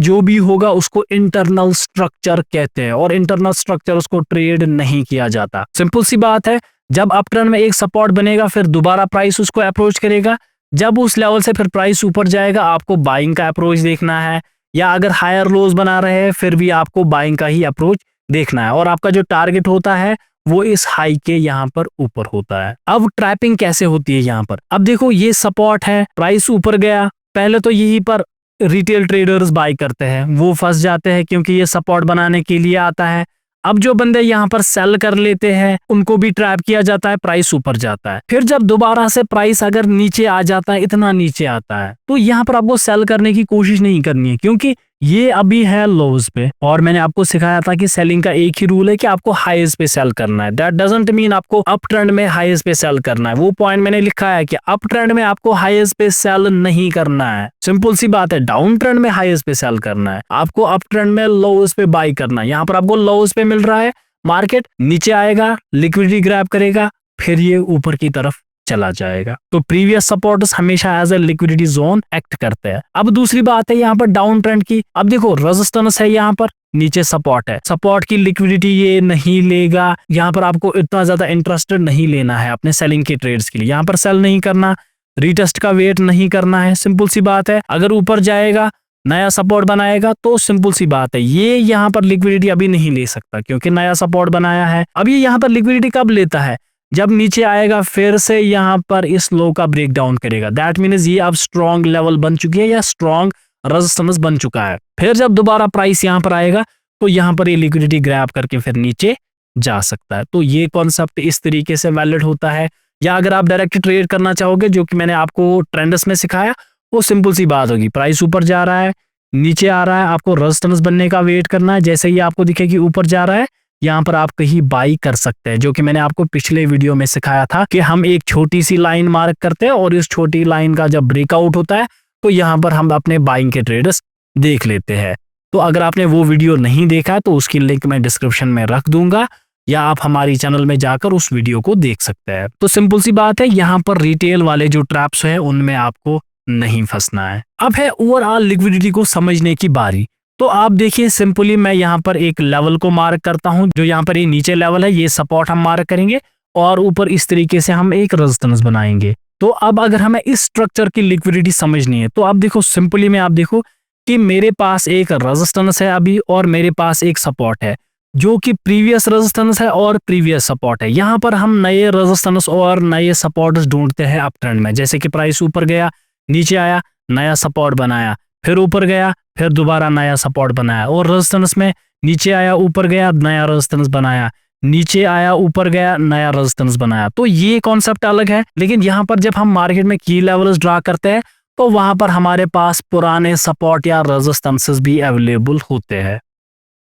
जो भी होगा उसको इंटरनल स्ट्रक्चर कहते हैं और इंटरनल स्ट्रक्चर उसको ट्रेड नहीं किया जाता। सिंपल सी बात है, जब अप ट्रेंड में एक सपोर्ट बनेगा फिर दोबारा प्राइस उसको अप्रोच करेगा, जब उस लेवल से फिर प्राइस ऊपर जाएगा आपको बाइंग का अप्रोच देखना है, या अगर हायर लोज बना रहे हैं फिर भी आपको बाइंग का ही अप्रोच देखना है और आपका जो टारगेट होता है वो इस हाई के यहाँ पर ऊपर होता है। अब ट्रैपिंग कैसे होती है यहाँ पर, अब देखो ये सपोर्ट है, प्राइस ऊपर गया, पहले तो यहीं पर रिटेल ट्रेडर्स बाई करते हैं, वो फंस जाते हैं क्योंकि ये सपोर्ट बनाने के लिए आता है। अब जो बंदे यहाँ पर सेल कर लेते हैं उनको भी ट्रैप किया जाता है, प्राइस ऊपर जाता है। फिर जब दोबारा से प्राइस अगर नीचे आ जाता है, इतना नीचे आता है, तो यहाँ पर आपको सेल करने की कोशिश नहीं करनी है क्योंकि ये अभी है लोज पे। और मैंने आपको सिखाया था कि सेलिंग का एक ही रूल है कि आपको हाईएस्ट पे सेल करना है। दैट डजंट मीन आपको अप ट्रेंड में हाईएस्ट पे सेल करना है। वो पॉइंट मैंने लिखा है कि अप ट्रेंड में आपको हाईएस्ट पे सेल नहीं करना है, सिंपल सी बात है। डाउन ट्रेंड में हाईएस्ट पे सेल करना है, आपको अप ट्रेंड में लोएस्ट पे बाई करना है। यहाँ पर आपको लोएस्ट पे मिल रहा है, मार्केट नीचे आएगा, लिक्विडिटी ग्रैब करेगा, फिर ये ऊपर की तरफ चला जाएगा। तो प्रीवियस सपोर्टर्स हमेशा as a liquidity zone act करते हैं। अब दूसरी बात है यहाँ पर डाउन ट्रेंड की, अब देखो रेजिस्टेंस है, यहाँ पर नीचे सपोर्ट है, सपोर्ट की लिक्विडिटी ये नहीं लेगा। यहाँ पर आपको इतना ज्यादा इंटरेस्टेड नहीं लेना है अपने सेलिंग के ट्रेड्स के लिए, यहाँ पर सेल नहीं करना, रीटेस्ट का वेट नहीं करना है, सिंपल सी बात है। अगर ऊपर जाएगा नया सपोर्ट बनाएगा तो सिंपल सी बात है ये यहाँ पर लिक्विडिटी अभी नहीं ले सकता क्योंकि नया सपोर्ट बनाया है। अब ये यहाँ पर लिक्विडिटी कब लेता है, जब नीचे आएगा फिर से यहाँ पर इस लो का ब्रेक डाउन करेगा। दैट मीन्स ये अब स्ट्रॉन्ग लेवल बन चुकी है या स्ट्रॉन्ग रेजिस्टेंस बन चुका है। फिर जब दोबारा प्राइस यहाँ पर आएगा तो यहाँ पर ये लिक्विडिटी ग्रैब करके फिर नीचे जा सकता है। तो ये कॉन्सेप्ट इस तरीके से वैलिड होता है। या अगर आप डायरेक्ट ट्रेड करना चाहोगे, जो कि मैंने आपको ट्रेंड्स में सिखाया, वो सिंपल सी बात होगी, प्राइस ऊपर जा रहा है, नीचे आ रहा है, आपको रेजिस्टेंस बनने का वेट करना है। जैसे ही आपको दिखे कि ऊपर जा रहा है, यहाँ पर आप कहीं बाई कर सकते हैं, जो कि मैंने आपको पिछले वीडियो में सिखाया था कि हम एक छोटी सी लाइन मार्क करते हैं और इस छोटी लाइन का जब ब्रेकआउट होता है तो यहाँ पर हम अपने बाइंग के ट्रेड्स देख लेते हैं। तो अगर आपने वो वीडियो नहीं देखा तो उसकी लिंक मैं डिस्क्रिप्शन में रख दूंगा, या आप हमारी चैनल में जाकर उस वीडियो को देख सकते हैं। तो सिंपल सी बात है, यहाँ पर रिटेल वाले जो ट्रैप्स है उनमें आपको नहीं फंसना है। अब है ओवरऑल लिक्विडिटी को समझने की बारी। तो आप देखिए, सिंपली मैं यहाँ पर एक लेवल को मार्क करता हूँ, जो यहाँ पर ये नीचे लेवल है, ये सपोर्ट हम मार्क करेंगे और ऊपर इस तरीके से हम एक रेजिस्टेंस बनाएंगे। तो अब अगर हमें इस स्ट्रक्चर की लिक्विडिटी समझनी है तो आप देखो, सिंपली में आप देखो कि मेरे पास एक रेजिस्टेंस है अभी और मेरे पास एक सपोर्ट है, जो कि प्रीवियस रेजिस्टेंस है और प्रीवियस सपोर्ट है। यहाँ पर हम नए रेजिस्टेंस और नए सपोर्ट्स ढूंढते हैं अप ट्रेंड में। जैसे कि प्राइस ऊपर गया, नीचे आया, नया सपोर्ट बनाया, फिर ऊपर गया, फिर दोबारा नया सपोर्ट बनाया, और रेजिस्टेंस में नीचे आया, ऊपर गया, नया रेजिस्टेंस बनाया, नीचे आया, ऊपर गया, नया रेजिस्टेंस बनाया। तो ये कॉन्सेप्ट अलग है। लेकिन यहाँ पर जब हम मार्केट में की लेवल्स ड्रा करते हैं तो वहां पर हमारे पास पुराने सपोर्ट या रेजिस्टेंसेस भी अवेलेबल होते हैं।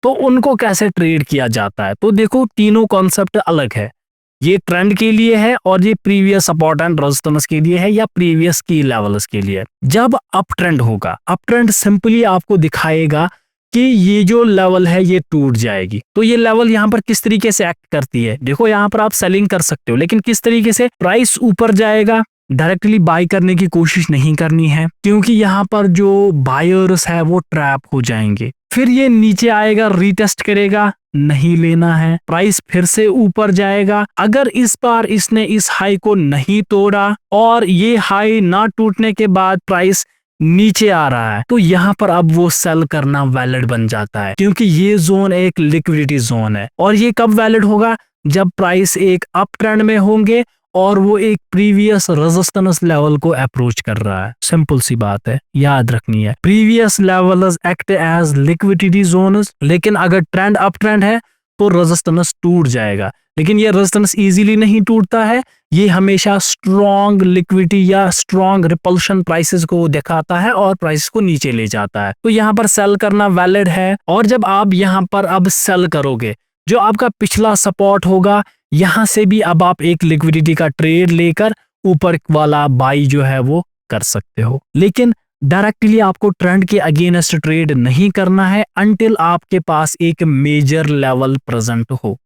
तो उनको कैसे ट्रेड किया जाता है, तो देखो तीनों कॉन्सेप्ट अलग है। ये ट्रेंड के लिए है और ये प्रीवियस सपोर्ट एंड रेजिस्टेंस के लिए है या प्रीवियस की लेवल्स के लिए। जब अप ट्रेंड होगा, अप ट्रेंड सिंपली आपको दिखाएगा कि ये जो लेवल है ये टूट जाएगी। तो ये लेवल यहाँ पर किस तरीके से एक्ट करती है, देखो यहाँ पर आप सेलिंग कर सकते हो, लेकिन किस तरीके से, प्राइस ऊपर जाएगा, डायरेक्टली बाय करने की कोशिश नहीं करनी है क्योंकि यहाँ पर जो बायर्स है वो ट्रैप हो जाएंगे। फिर ये नीचे आएगा, रीटेस्ट करेगा, नहीं लेना है, प्राइस फिर से ऊपर जाएगा। अगर इस बार इसने इस हाई को नहीं तोड़ा और ये हाई ना टूटने के बाद प्राइस नीचे आ रहा है, तो यहाँ पर अब वो सेल करना वैलिड बन जाता है क्योंकि ये जोन एक लिक्विडिटी जोन है। और ये कब वैलिड होगा, जब प्राइस एक अप ट्रेंड में होंगे और वो एक प्रीवियस रेजिस्टेंस लेवल को अप्रोच कर रहा है। सिंपल सी बात है, याद रखनी है, previous levels act as liquidity zones, लेकिन अगर ट्रेंड अप ट्रेंड है तो रेजिस्टेंस टूट जाएगा। लेकिन ये रेजिस्टेंस इजीली नहीं टूटता है, ये हमेशा स्ट्रॉन्ग लिक्विडिटी या स्ट्रॉन्ग रिपल्शन प्राइसेस को दिखाता है और प्राइस को नीचे ले जाता है। तो यहाँ पर सेल करना वैलिड है। और जब आप यहाँ पर अब सेल करोगे, जो आपका पिछला सपोर्ट होगा, यहां से भी अब आप एक लिक्विडिटी का ट्रेड लेकर ऊपर वाला बाई जो है वो कर सकते हो, लेकिन डायरेक्टली आपको ट्रेंड के अगेंस्ट ट्रेड नहीं करना है अंटिल आपके पास एक मेजर लेवल प्रेजेंट हो।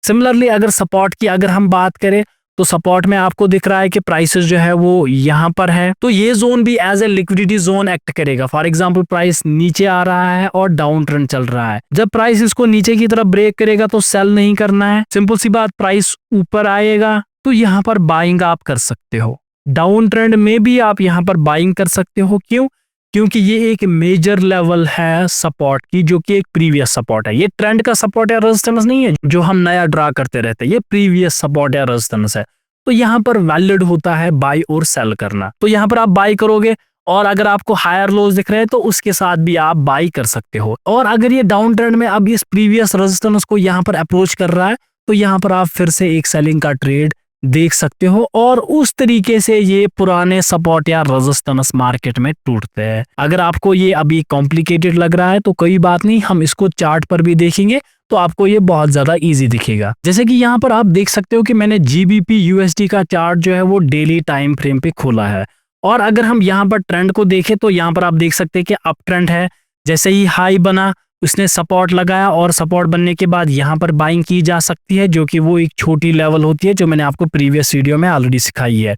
सिमिलरली अगर सपोर्ट की अगर हम बात करें तो सपोर्ट में आपको दिख रहा है कि प्राइसेस जो है वो यहाँ पर है, तो ये जोन भी as a liquidity zone act करेगा। फॉर एग्जांपल प्राइस नीचे आ रहा है और डाउन ट्रेंड चल रहा है, जब प्राइस इसको नीचे की तरफ ब्रेक करेगा तो सेल नहीं करना है। सिंपल सी बात, प्राइस ऊपर आएगा तो यहाँ पर बाइंग आप कर सकते हो, डाउन ट्रेंड में भी आप यहाँ पर बाइंग कर सकते हो। क्यों? क्योंकि ये एक मेजर लेवल है सपोर्ट की, जो कि एक प्रीवियस सपोर्ट है। ये ट्रेंड का सपोर्ट या रेजिस्टेंस नहीं है जो हम नया ड्रा करते रहते हैं, ये प्रीवियस सपोर्ट या रेजिस्टेंस है। तो यहाँ पर वैलिड होता है बाय और सेल करना। तो यहाँ पर आप बाय करोगे और अगर आपको हायर लोज दिख रहे हैं तो उसके साथ भी आप बाय कर सकते हो। और अगर ये डाउन ट्रेंड में अब इस प्रीवियस रेजिस्टेंस को यहाँ पर अप्रोच कर रहा है तो यहाँ पर आप फिर से एक सेलिंग का ट्रेड देख सकते हो और उस तरीके से ये पुराने सपोर्ट या रेजिस्टेंस मार्केट में टूटते हैं। अगर आपको ये अभी कॉम्प्लिकेटेड लग रहा है तो कोई बात नहीं, हम इसको चार्ट पर भी देखेंगे तो आपको ये बहुत ज्यादा इजी दिखेगा। जैसे कि यहाँ पर आप देख सकते हो कि मैंने GBP USD का चार्ट जो है वो डेली टाइम फ्रेम पे खोला है और अगर हम यहाँ पर ट्रेंड को देखें तो यहाँ पर आप देख सकते हैं कि अप ट्रेंड है। जैसे ही हाई बना उसने सपोर्ट लगाया और सपोर्ट बनने के बाद यहाँ पर बाइंग की जा सकती है, जो कि वो एक छोटी लेवल होती है जो मैंने आपको प्रीवियस वीडियो में ऑलरेडी सिखाई है।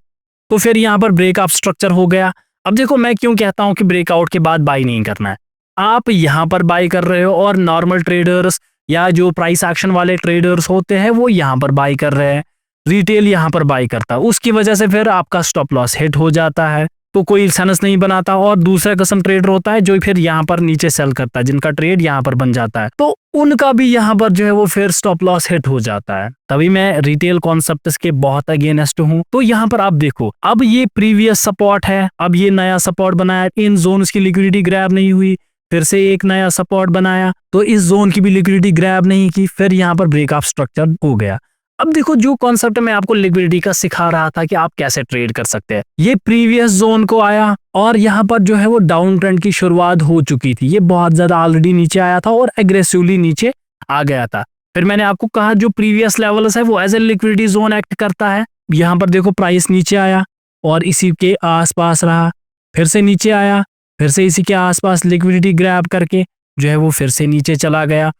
तो फिर यहाँ पर ब्रेकआउट स्ट्रक्चर हो गया। अब देखो मैं क्यों कहता हूँ कि ब्रेकआउट के बाद बाई नहीं करना है। आप यहाँ पर बाई कर रहे हो और नॉर्मल ट्रेडर्स या जो प्राइस एक्शन वाले ट्रेडर्स होते हैं वो यहाँ पर बाई कर रहे हैं, रिटेल यहाँ पर बाई करता है, उसकी वजह से फिर आपका स्टॉप लॉस हिट हो जाता है, तो कोई सेंस नहीं बनाता। और दूसरा किस्म ट्रेडर होता है जो फिर यहाँ पर नीचे सेल करता है, जिनका ट्रेड यहाँ पर बन जाता है, तो उनका भी यहाँ पर जो है वो फिर स्टॉप लॉस हिट हो जाता है। तभी मैं रिटेल कॉन्सेप्ट्स के बहुत अगेंस्ट हूँ। तो यहाँ पर आप देखो, अब ये प्रीवियस सपोर्ट है, अब ये नया सपोर्ट बनाया, इन जोन्स की लिक्विडिटी ग्रैब नहीं हुई, फिर से एक नया सपोर्ट बनाया तो इस जोन की भी लिक्विडिटी ग्रैब नहीं की, फिर यहाँ पर ब्रेकआउट स्ट्रक्चर हो गया। अब देखो जो कॉन्सेप्ट मैं आपको लिक्विडिटी का सिखा रहा था कि आप कैसे ट्रेड कर सकते हैं, ये प्रीवियस जोन को आया और यहाँ पर जो है वो डाउन ट्रेंड की शुरुआत हो चुकी थी, ये बहुत ज्यादा ऑलरेडी नीचे आया था और एग्रेसिवली नीचे आ गया था। फिर मैंने आपको कहा जो प्रीवियस लेवल्स है वो as a liquidity zone act करता है। यहाँ पर देखो प्राइस नीचे आया और इसी के आसपास रहा, फिर से नीचे आया, फिर से इसी के आसपास लिक्विडिटी ग्रैब करके जो है वो फिर से नीचे चला गया।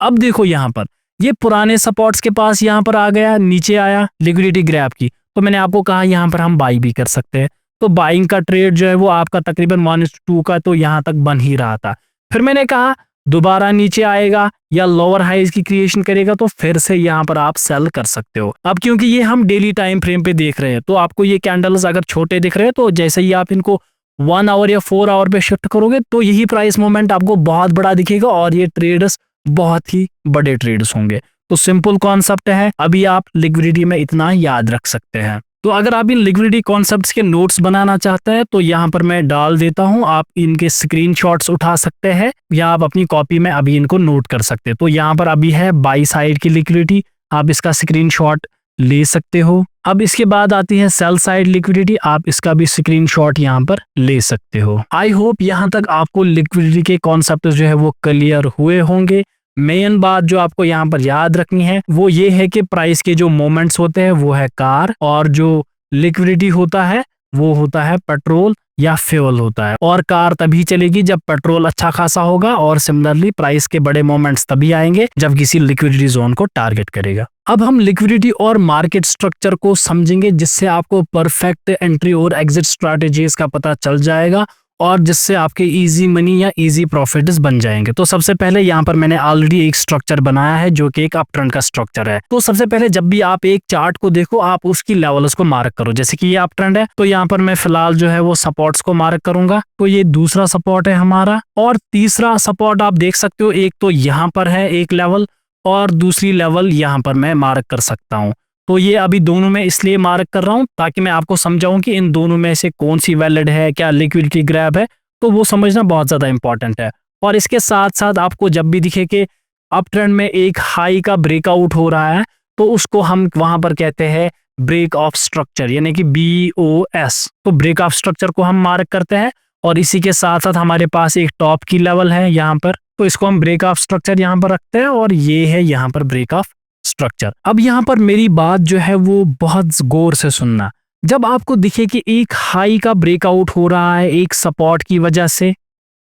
अब देखो यहाँ पर ये पुराने सपोर्ट्स के पास यहाँ पर आ गया, नीचे आया, लिक्विडिटी ग्रैब की, तो मैंने आपको कहा यहाँ पर हम बाई भी कर सकते हैं। तो बाइंग का ट्रेड जो है वो आपका तकरीबन -2 का तो यहाँ तक बन ही रहा था। फिर मैंने कहा दोबारा नीचे आएगा या लोअर हाइज की क्रिएशन करेगा तो फिर से यहाँ पर आप सेल कर सकते हो। अब क्योंकि ये हम डेली टाइम फ्रेम पे देख रहे हैं तो आपको ये कैंडल्स अगर छोटे दिख रहे हैं तो जैसे ही आप इनको 1 आवर या 4 आवर पे शिफ्ट करोगे तो यही प्राइस मूवमेंट आपको बहुत बड़ा दिखेगा और ये ट्रेडर्स बहुत ही बड़े ट्रेड्स होंगे। तो सिंपल कॉन्सेप्ट है, अभी आप लिक्विडिटी में इतना याद रख सकते हैं। तो अगर आप इन लिक्विडिटी कॉन्सेप्ट्स के नोट्स बनाना चाहते हैं तो यहाँ पर मैं डाल देता हूँ, आप इनके स्क्रीनशॉट्स उठा सकते हैं या आप अपनी कॉपी में अभी इनको नोट कर सकते हैं। तो यहाँ पर अभी है बाई साइड की लिक्विडिटी, आप इसका स्क्रीनशॉट ले सकते हो। अब इसके बाद आती है सेल साइड लिक्विडिटी, आप इसका भी स्क्रीनशॉट यहाँ पर ले सकते हो। आई होप यहाँ तक आपको लिक्विडिटी के कॉन्सेप्ट जो है वो क्लियर हुए होंगे। मेन बात जो आपको यहाँ पर याद रखनी है वो ये है कि प्राइस के जो मोमेंट्स होते हैं वो है कार, और जो लिक्विडिटी होता है वो होता है पेट्रोल या फ्यूल होता है। और कार तभी चलेगी जब पेट्रोल अच्छा खासा होगा, और सिमिलरली प्राइस के बड़े मोमेंट्स तभी आएंगे जब किसी लिक्विडिटी जोन को टारगेट करेगा। अब हम लिक्विडिटी और मार्केट स्ट्रक्चर को समझेंगे, जिससे आपको परफेक्ट एंट्री और एग्जिट स्ट्रैटेजीज का पता चल जाएगा, और जिससे आपके इजी मनी या इजी प्रॉफिट्स बन जाएंगे। तो सबसे पहले यहाँ पर मैंने ऑलरेडी एक स्ट्रक्चर बनाया है जो कि एक अप ट्रेंड का स्ट्रक्चर है। तो सबसे पहले जब भी आप एक चार्ट को देखो, आप उसकी लेवल्स को मार्क करो। जैसे कि ये अप ट्रेंड है, तो यहाँ पर मैं फिलहाल जो है वो सपोर्ट्स को मार्क करूंगा। तो ये दूसरा सपोर्ट है हमारा, और तीसरा सपोर्ट आप देख सकते हो, एक तो यहाँ पर है एक लेवल, और दूसरी लेवल यहाँ पर मैं मार्क कर सकता हूँ। तो ये अभी दोनों में इसलिए मार्क कर रहा हूँ ताकि मैं आपको समझाऊं कि इन दोनों में से कौन सी वैलिड है, क्या लिक्विडिटी ग्रैब है, तो वो समझना बहुत ज्यादा इंपॉर्टेंट है। और इसके साथ साथ आपको जब भी दिखे कि अप ट्रेंड में एक हाई का ब्रेकआउट हो रहा है, तो उसको हम वहां पर कहते हैं ब्रेक ऑफ स्ट्रक्चर, यानी कि BOS। तो ब्रेक ऑफ स्ट्रक्चर को हम मार्क करते हैं, और इसी के साथ साथ हमारे पास एक टॉप की लेवल है यहाँ पर, तो इसको हम ब्रेक ऑफ स्ट्रक्चर यहाँ पर रखते हैं, और ये है यहाँ पर ब्रेक ऑफ स्ट्रक्चर। अब यहाँ पर मेरी बात जो है वो बहुत गौर से सुनना। जब आपको दिखे कि एक हाई का ब्रेकआउट हो रहा है एक सपोर्ट की वजह से,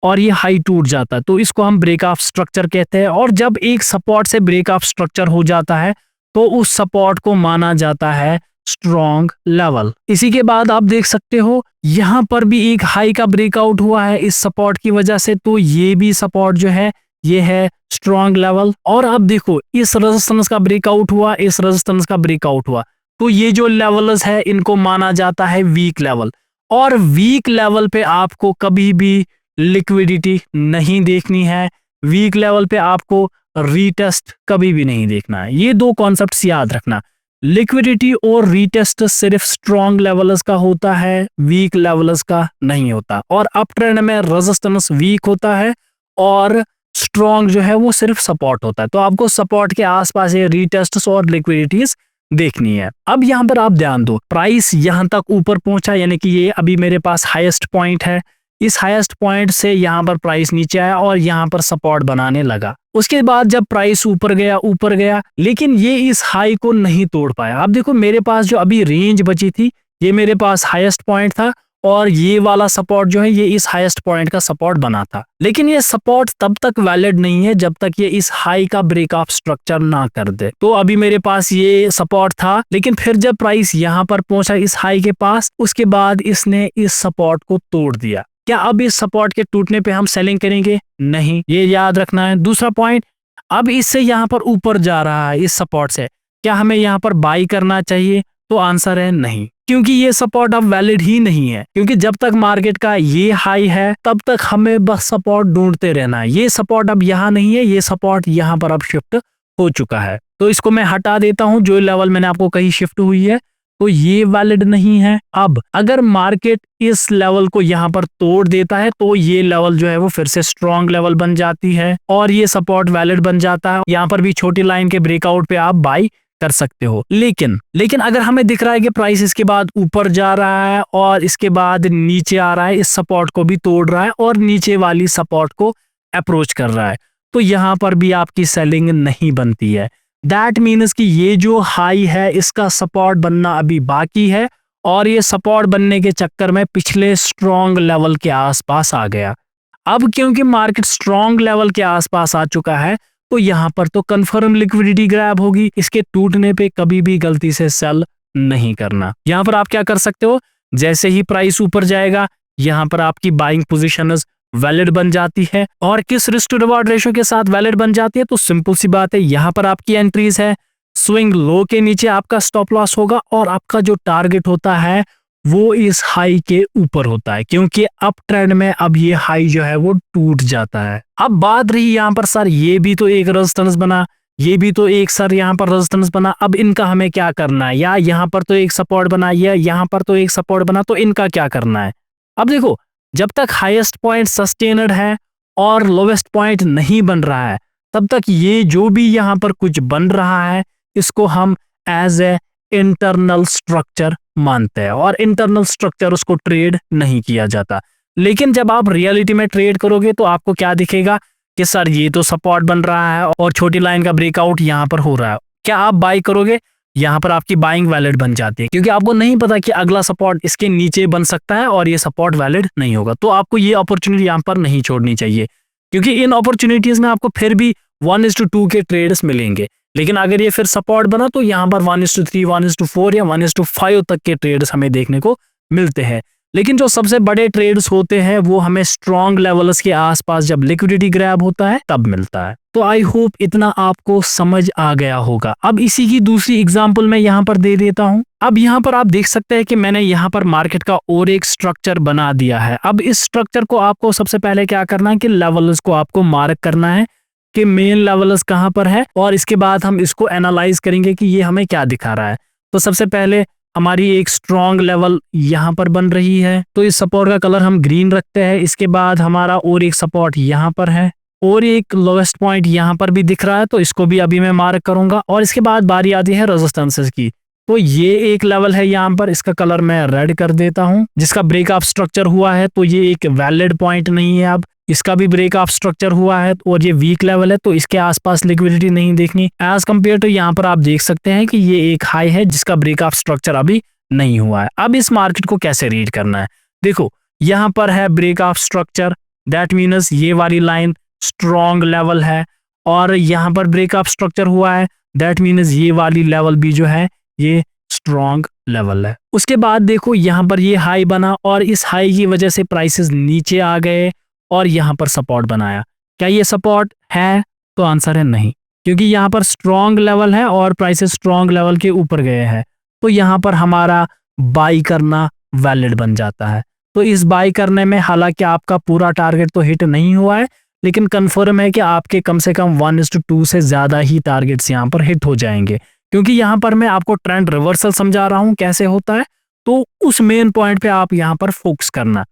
और ये हाई टूट जाता है, तो इसको हम ब्रेक ऑफ स्ट्रक्चर कहते हैं। और जब एक सपोर्ट से ब्रेक ऑफ स्ट्रक्चर हो जाता है, तो उस सपोर्ट को माना जाता है स्ट्रॉन्ग लेवल। इसी के बाद आप देख सकते हो यहाँ पर भी एक हाई का ब्रेकआउट हुआ है इस सपोर्ट की वजह से, तो ये भी सपोर्ट जो है ये है स्ट्रॉन्ग लेवल। और अब देखो इस रेजिस्टेंस का ब्रेकआउट हुआ, इस रेजिस्टेंस का ब्रेकआउट हुआ, तो ये जो लेवल्स है इनको माना जाता है वीक लेवल। और वीक लेवल पे आपको कभी भी लिक्विडिटी नहीं देखनी है, वीक लेवल पे आपको रीटेस्ट कभी भी नहीं देखना है। ये दो कॉन्सेप्ट्स याद रखना, लिक्विडिटी और रीटेस्ट सिर्फ स्ट्रॉन्ग लेवल्स का होता है, वीक लेवल्स का नहीं होता। और अप ट्रेंड में रेजिस्टेंस वीक होता है और स्ट्रॉन्ग जो है वो सिर्फ सपोर्ट होता है। तो आपको सपोर्ट के आसपास ये रीटेस्ट्स और लिक्विडिटीज देखनी है। अब यहाँ पर आप ध्यान दो, प्राइस यहाँ तक ऊपर पहुंचा, यानी कि ये अभी मेरे पास हाईएस्ट पॉइंट है। इस हाईएस्ट पॉइंट से यहाँ पर प्राइस नीचे आया और यहाँ पर सपोर्ट बनाने लगा। उसके बाद जब प्राइस ऊपर गया, लेकिन ये इस हाई को नहीं तोड़ पाया। अब देखो मेरे पास जो अभी रेंज बची थी, ये मेरे पास हाईएस्ट पॉइंट था, और ये वाला सपोर्ट जो है ये इस हाईएस्ट पॉइंट का सपोर्ट बना था। लेकिन ये सपोर्ट तब तक वैलिड नहीं है जब तक ये इस हाई का ब्रेक ऑफ स्ट्रक्चर ना कर दे। तो अभी मेरे पास ये सपोर्ट था, लेकिन फिर जब प्राइस यहाँ पर पहुंचा इस हाई के पास, उसके बाद इसने इस सपोर्ट को तोड़ दिया। क्या अब इस सपोर्ट के टूटने पे हम सेलिंग करेंगे? नहीं, ये याद रखना है। दूसरा पॉइंट, अब इससे यहाँ पर ऊपर जा रहा है इस सपोर्ट से, क्या हमें यहाँ पर बाई करना चाहिए? तो आंसर है नहीं, क्योंकि ये सपोर्ट अब वैलिड ही नहीं है। क्योंकि जब तक मार्केट का ये हाई है तब तक हमें बस सपोर्ट ढूंढते रहना है। ये सपोर्ट अब यहाँ नहीं है, ये सपोर्ट यहाँ पर अब शिफ्ट हो चुका है। तो इसको मैं हटा देता हूँ, जो लेवल मैंने आपको कही शिफ्ट हुई है, तो ये वैलिड नहीं है। अब अगर मार्केट इस लेवल को यहाँ पर तोड़ देता है, तो ये लेवल जो है वो फिर से स्ट्रॉन्ग लेवल बन जाती है और ये सपोर्ट वैलिड बन जाता है। यहाँ पर भी छोटी लाइन के ब्रेकआउट पे आप बाई कर सकते हो। लेकिन अगर हमें दिख रहा है कि प्राइस इसके बाद ऊपर जा रहा है और इसके बाद नीचे आ रहा है, इस सपोर्ट को भी तोड़ रहा है और नीचे वाली सपोर्ट को अप्रोच कर रहा है, तो यहाँ पर भी आपकी सेलिंग नहीं बनती है। दैट मीन्स कि ये जो हाई है इसका सपोर्ट बनना अभी बाकी है और ये सपोर्ट बनने के चक्कर में पिछले स्ट्रॉन्ग लेवल के आसपास आ गया। अब क्योंकि मार्केट स्ट्रॉन्ग लेवल के आसपास आ चुका है, तो यहाँ पर तो कंफर्म लिक्विडिटी ग्रैब होगी। इसके टूटने पे कभी भी गलती से सेल नहीं करना। यहाँ पर आप क्या कर सकते हो, जैसे ही प्राइस ऊपर जाएगा यहाँ पर आपकी बाइंग पोजीशन वैलिड बन जाती है। और किस रिस्क टू रिवॉर्ड रेशियो के साथ वैलिड बन जाती है? तो सिंपल सी बात है, यहाँ पर आपकी एंट्रीज है, स्विंग लो के नीचे आपका स्टॉप लॉस होगा और आपका जो टारगेट होता है वो इस हाई के ऊपर होता है, क्योंकि अप ट्रेंड में अब ये हाई जो है वो टूट जाता है। अब बात रही यहाँ पर सर ये भी तो एक रेजिस्टेंस बना, ये भी तो एक सर यहाँ पर रेजिस्टेंस बना, अब इनका हमें क्या करना है? या यहाँ पर तो एक सपोर्ट बना, या यहाँ पर तो एक सपोर्ट बना, तो इनका क्या करना है? अब देखो, जब तक हाईएस्ट पॉइंट सस्टेनड है और लोवेस्ट पॉइंट नहीं बन रहा है, तब तक ये जो भी यहाँ पर कुछ बन रहा है इसको हम एज ए इंटरनल स्ट्रक्चर मानते हैं और इंटरनल स्ट्रक्चर उसको ट्रेड नहीं किया जाता। लेकिन जब आप रियलिटी में ट्रेड करोगे तो आपको क्या दिखेगा कि सर ये तो सपोर्ट बन रहा है और छोटी लाइन का ब्रेकआउट यहाँ पर हो रहा है, क्या आप बाई करोगे? यहाँ पर आपकी बाइंग वैलिड बन जाती है, क्योंकि आपको नहीं पता कि अगला सपोर्ट इसके नीचे बन सकता है और ये सपोर्ट वैलिड नहीं होगा। तो आपको ये अपॉर्चुनिटी यहाँ पर नहीं छोड़नी चाहिए, क्योंकि इन अपॉर्चुनिटीज में आपको फिर भी 1:2 के ट्रेड्स मिलेंगे। लेकिन अगर ये फिर सपोर्ट बना तो यहाँ पर 1:3, 1:4 या 1:5 तक के ट्रेड्स हमें देखने को मिलते हैं। लेकिन जो सबसे बड़े ट्रेड्स होते हैं वो हमें स्ट्रॉन्ग लेवल्स के आसपास जब लिक्विडिटी ग्रैब होता है तब मिलता है। तो आई होप इतना आपको समझ आ गया होगा। अब इसी की दूसरी एग्जांपल मैं यहाँ पर दे देता हूँ। अब यहाँ पर आप देख सकते हैं कि मैंने यहाँ पर मार्केट का और एक स्ट्रक्चर बना दिया है। अब इस स्ट्रक्चर को आपको सबसे पहले क्या करना है कि लेवल्स को आपको मार्क करना है कि मेन लेवल्स कहाँ पर है, और इसके बाद हम इसको एनालाइज करेंगे कि ये हमें क्या दिखा रहा है। तो सबसे पहले हमारी एक स्ट्रॉन्ग लेवल यहाँ पर बन रही है, तो इस सपोर्ट का कलर हम ग्रीन रखते हैं। इसके बाद हमारा और एक सपोर्ट यहाँ पर है और एक लोएस्ट पॉइंट यहाँ पर भी दिख रहा है, तो इसको भी अभी मैं मार्क करूंगा। और इसके बाद बारी आती है रेजिस्टेंसेस की। तो ये एक लेवल है यहाँ पर, इसका कलर मैं रेड कर देता हूँ, जिसका ब्रेकअप स्ट्रक्चर हुआ है, तो ये एक वैलिड पॉइंट नहीं है। अब इसका भी ब्रेकअप स्ट्रक्चर हुआ है और ये वीक लेवल है, तो इसके आसपास लिक्विडिटी नहीं देखनी एज कम्पेयर टू यहाँ पर आप देख सकते हैं कि ये एक हाई है जिसका ब्रेकअप स्ट्रक्चर अभी नहीं हुआ है। अब इस मार्केट को कैसे रीड करना है, देखो यहाँ पर है ब्रेकअप स्ट्रक्चर, दैट मीन्स ये वाली लाइन स्ट्रॉन्ग लेवल है, और यहाँ पर ब्रेकअप स्ट्रक्चर हुआ है, दैट मीन्स ये वाली लेवल भी जो है ये स्ट्रॉन्ग लेवल है। उसके बाद देखो यहाँ पर ये हाई बना और इस हाई की वजह से प्राइसेस नीचे आ गए और यहाँ पर सपोर्ट बनाया। क्या ये सपोर्ट है? तो आंसर है नहीं, क्योंकि यहाँ पर स्ट्रॉन्ग लेवल है और प्राइसेस स्ट्रॉन्ग लेवल के ऊपर गए हैं, तो यहाँ पर हमारा बाई करना वैलिड बन जाता है। तो इस बाई करने में हालांकि आपका पूरा टारगेट तो हिट नहीं हुआ है, लेकिन कंफर्म है कि आपके कम से कम 1:2 से ज्यादा ही टारगेट्स यहाँ पर हिट हो जाएंगे, क्योंकि यहाँ पर मैं आपको ट्रेंड रिवर्सल समझा रहा हूँ कैसे होता है, तो उस मेन पॉइंट पे आप यहाँ पर फोकस करना।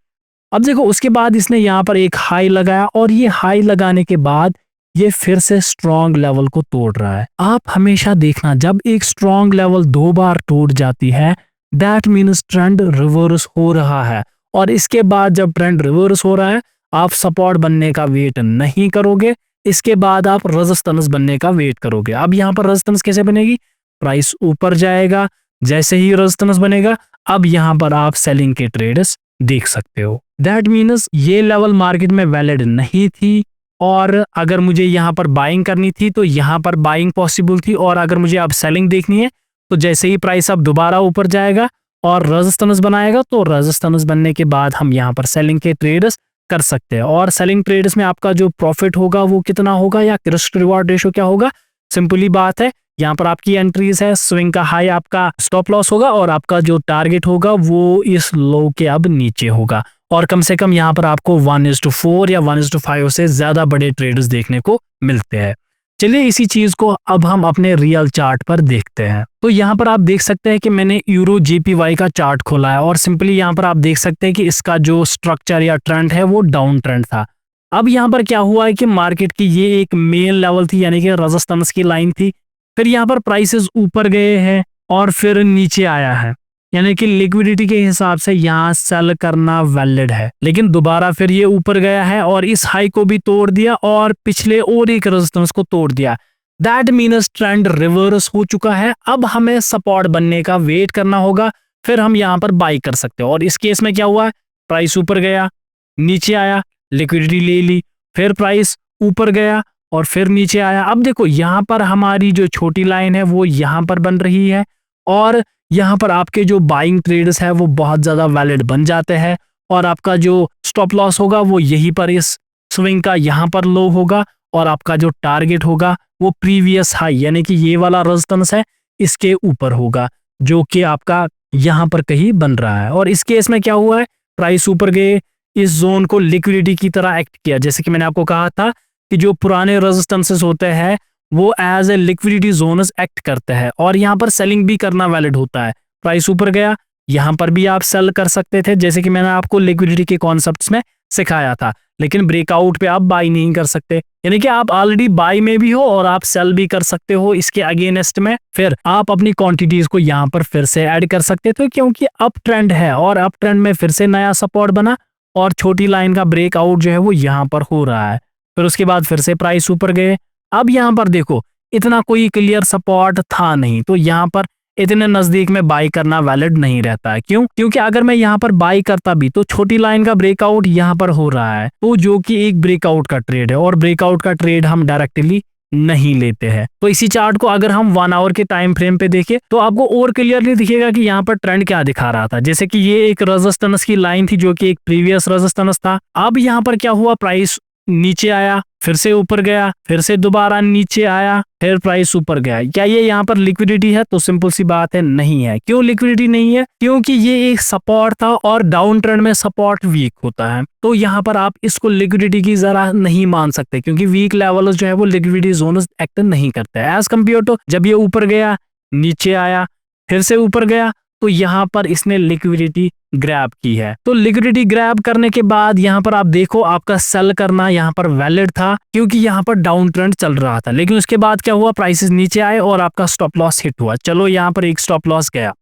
अब देखो उसके बाद इसने यहाँ पर एक हाई लगाया और ये हाई लगाने के बाद ये फिर से स्ट्रॉन्ग लेवल को तोड़ रहा है। आप हमेशा देखना जब एक स्ट्रॉन्ग लेवल 2 बार टूट जाती है दैट मीन्स ट्रेंड रिवर्स हो रहा है, और इसके बाद जब ट्रेंड रिवर्स हो रहा है आप सपोर्ट बनने का वेट नहीं करोगे, इसके बाद आप रेजिस्टेंस बनने का वेट करोगे। अब यहाँ पर रेजिस्टेंस कैसे बनेगी? प्राइस ऊपर जाएगा, जैसे ही रेजिस्टेंस बनेगा अब यहाँ पर आप सेलिंग के ट्रेड्स देख सकते हो। दैट मीन्स ये लेवल मार्केट में वैलिड नहीं थी, और अगर मुझे यहाँ पर बाइंग करनी थी तो यहाँ पर बाइंग पॉसिबल थी, और अगर मुझे अब सेलिंग देखनी है तो जैसे ही प्राइस अब दोबारा ऊपर जाएगा और रेजिस्टेंस बनाएगा तो रेजिस्टेंस बनने के बाद हम यहाँ पर सेलिंग के ट्रेड्स कर सकते हैं। और सेलिंग ट्रेड्स में आपका जो प्रॉफिट होगा वो कितना होगा या रिस्क रिवॉर्ड रेशो क्या होगा? सिंपली बात है, यहाँ पर आपकी एंट्रीज है, स्विंग का हाई आपका स्टॉप लॉस होगा और आपका जो टारगेट होगा वो इस लो के अब नीचे होगा, और कम से कम यहाँ पर आपको 1:4 या 1:5 से ज्यादा बड़े ट्रेड्स देखने को मिलते हैं। चलिए इसी चीज को अब हम अपने रियल चार्ट पर देखते हैं। तो यहाँ पर आप देख सकते हैं कि मैंने यूरो JPY का चार्ट खोला है, और सिंपली यहाँ पर आप देख सकते हैं कि इसका जो स्ट्रक्चर या ट्रेंड है वो डाउन ट्रेंड था। अब यहाँ पर क्या हुआ है कि मार्केट की ये एक मेन लेवल थी, यानी कि रेजिस्टेंस की लाइन थी, फिर यहाँ पर प्राइसेस ऊपर गए हैं और फिर नीचे आया है, यानी कि लिक्विडिटी के हिसाब से यहाँ सेल करना वैलिड है, लेकिन दोबारा फिर ये ऊपर गया है और इस हाई को भी तोड़ दिया और पिछले और एक रेजिस्टेंस को तोड़ दिया। दैट मीन्स ट्रेंड रिवर्स हो चुका है। अब हमें सपोर्ट बनने का वेट करना होगा, फिर हम यहाँ पर बाई कर सकते हैं। और इस केस में क्या हुआ है, प्राइस ऊपर गया, नीचे आया, लिक्विडिटी ले ली, फिर प्राइस ऊपर गया और फिर नीचे आया। अब देखो यहाँ पर हमारी जो छोटी लाइन है वो यहाँ पर बन रही है, और यहाँ पर आपके जो बाइंग ट्रेड्स है वो बहुत ज्यादा वैलिड बन जाते हैं, और आपका जो स्टॉप लॉस होगा वो यहीं पर इस स्विंग का यहाँ पर लो होगा, और आपका जो टारगेट होगा वो प्रीवियस हाई यानी कि ये वाला रेजिस्टेंस है इसके ऊपर होगा, जो कि आपका यहाँ पर कहीं बन रहा है। और इस केस में क्या हुआ है, प्राइस ऊपर गए, इस जोन को लिक्विडिटी की तरह एक्ट किया। जैसे कि मैंने आपको कहा था कि जो पुराने रेजिस्टेंसेस होते हैं वो as a liquidity zones act करते हैं, और यहाँ पर सेलिंग भी करना वैलिड होता है। प्राइस ऊपर गया, यहाँ पर भी आप सेल कर सकते थे, जैसे कि मैंने आपको लिक्विडिटी के कॉन्सेप्ट्स में सिखाया था, लेकिन ब्रेकआउट पे आप बाई नहीं कर सकते, यानी कि आप ऑलरेडी बाई में भी हो और आप सेल भी कर सकते हो इसके अगेंस्ट में। फिर आप अपनी क्वांटिटीज को यहाँ पर फिर से ऐड कर सकते थे, क्योंकि अप ट्रेंड है और अप ट्रेंड में फिर से नया सपोर्ट बना और छोटी लाइन का ब्रेकआउट जो है वो यहाँ पर हो रहा है। फिर उसके बाद फिर से प्राइस ऊपर गए। अब यहाँ पर देखो इतना कोई क्लियर सपोर्ट था नहीं, तो यहाँ पर इतने नजदीक में बाई करना वैलिड नहीं रहता है। क्यों? क्योंकि अगर मैं यहाँ पर बाई करता भी तो छोटी लाइन का ब्रेकआउट यहाँ पर हो रहा है, तो जो कि एक ब्रेकआउट का ट्रेड है, और ब्रेकआउट का ट्रेड हम डायरेक्टली नहीं लेते हैं। तो इसी चार्ट को अगर हम 1 आवर के टाइम फ्रेम पे देखें तो आपको और क्लियरली दिखेगा कि यहाँ पर ट्रेंड क्या दिखा रहा था। जैसे कि ये एक रेजिस्टेंस की लाइन थी जो कि एक प्रीवियस रेजिस्टेंस था। अब यहाँ पर क्या हुआ, प्राइस नीचे आया, फिर से ऊपर गया, फिर से दोबारा नीचे आया, फिर प्राइस ऊपर गया। क्या ये यहाँ पर लिक्विडिटी है? तो सिंपल सी बात है, नहीं है। क्यों लिक्विडिटी नहीं है? क्योंकि ये एक सपोर्ट था और डाउन ट्रेंड में सपोर्ट वीक होता है, तो यहाँ पर आप इसको लिक्विडिटी की जरा नहीं मान सकते, क्योंकि वीक लेवल जो है वो लिक्विडिटी जोन एक्ट नहीं करते हैं एज कम्पेयर टू जब ये ऊपर गया, नीचे आया, फिर से ऊपर गया, तो यहाँ पर इसने लिक्विडिटी ग्रैब की है। तो लिक्विडिटी ग्रैब करने के बाद यहाँ पर आप देखो आपका सेल करना यहाँ पर वैलिड था, क्योंकि यहाँ पर डाउन ट्रेंड चल रहा था। लेकिन उसके बाद क्या हुआ, प्राइसेस नीचे आए और आपका स्टॉप लॉस हिट हुआ। चलो यहाँ पर एक स्टॉप लॉस गया।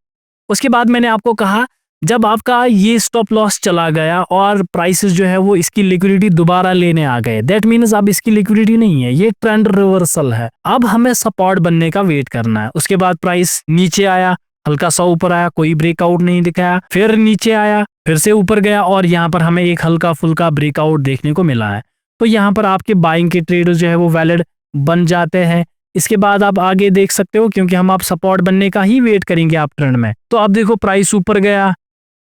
उसके बाद मैंने आपको कहा जब आपका ये स्टॉप लॉस चला गया और प्राइसेस जो है वो इसकी लिक्विडिटी दोबारा लेने आ गए, दैट मीन्स अब इसकी लिक्विडिटी नहीं है, ये ट्रेंड रिवर्सल है। अब हमें सपोर्ट बनने का वेट करना है। उसके बाद प्राइस नीचे आया, हल्का सा ऊपर आया, कोई ब्रेकआउट नहीं दिखाया, फिर नीचे आया, फिर से ऊपर गया, और यहाँ पर हमें एक हल्का फुल्का ब्रेकआउट देखने को मिला है। तो यहाँ पर आपके बाइंग के ट्रेड जो है वो वैलिड बन जाते हैं। इसके बाद आप आगे देख सकते हो, क्योंकि हम आप सपोर्ट बनने का ही वेट करेंगे आप ट्रेंड में। तो अब देखो प्राइस ऊपर गया,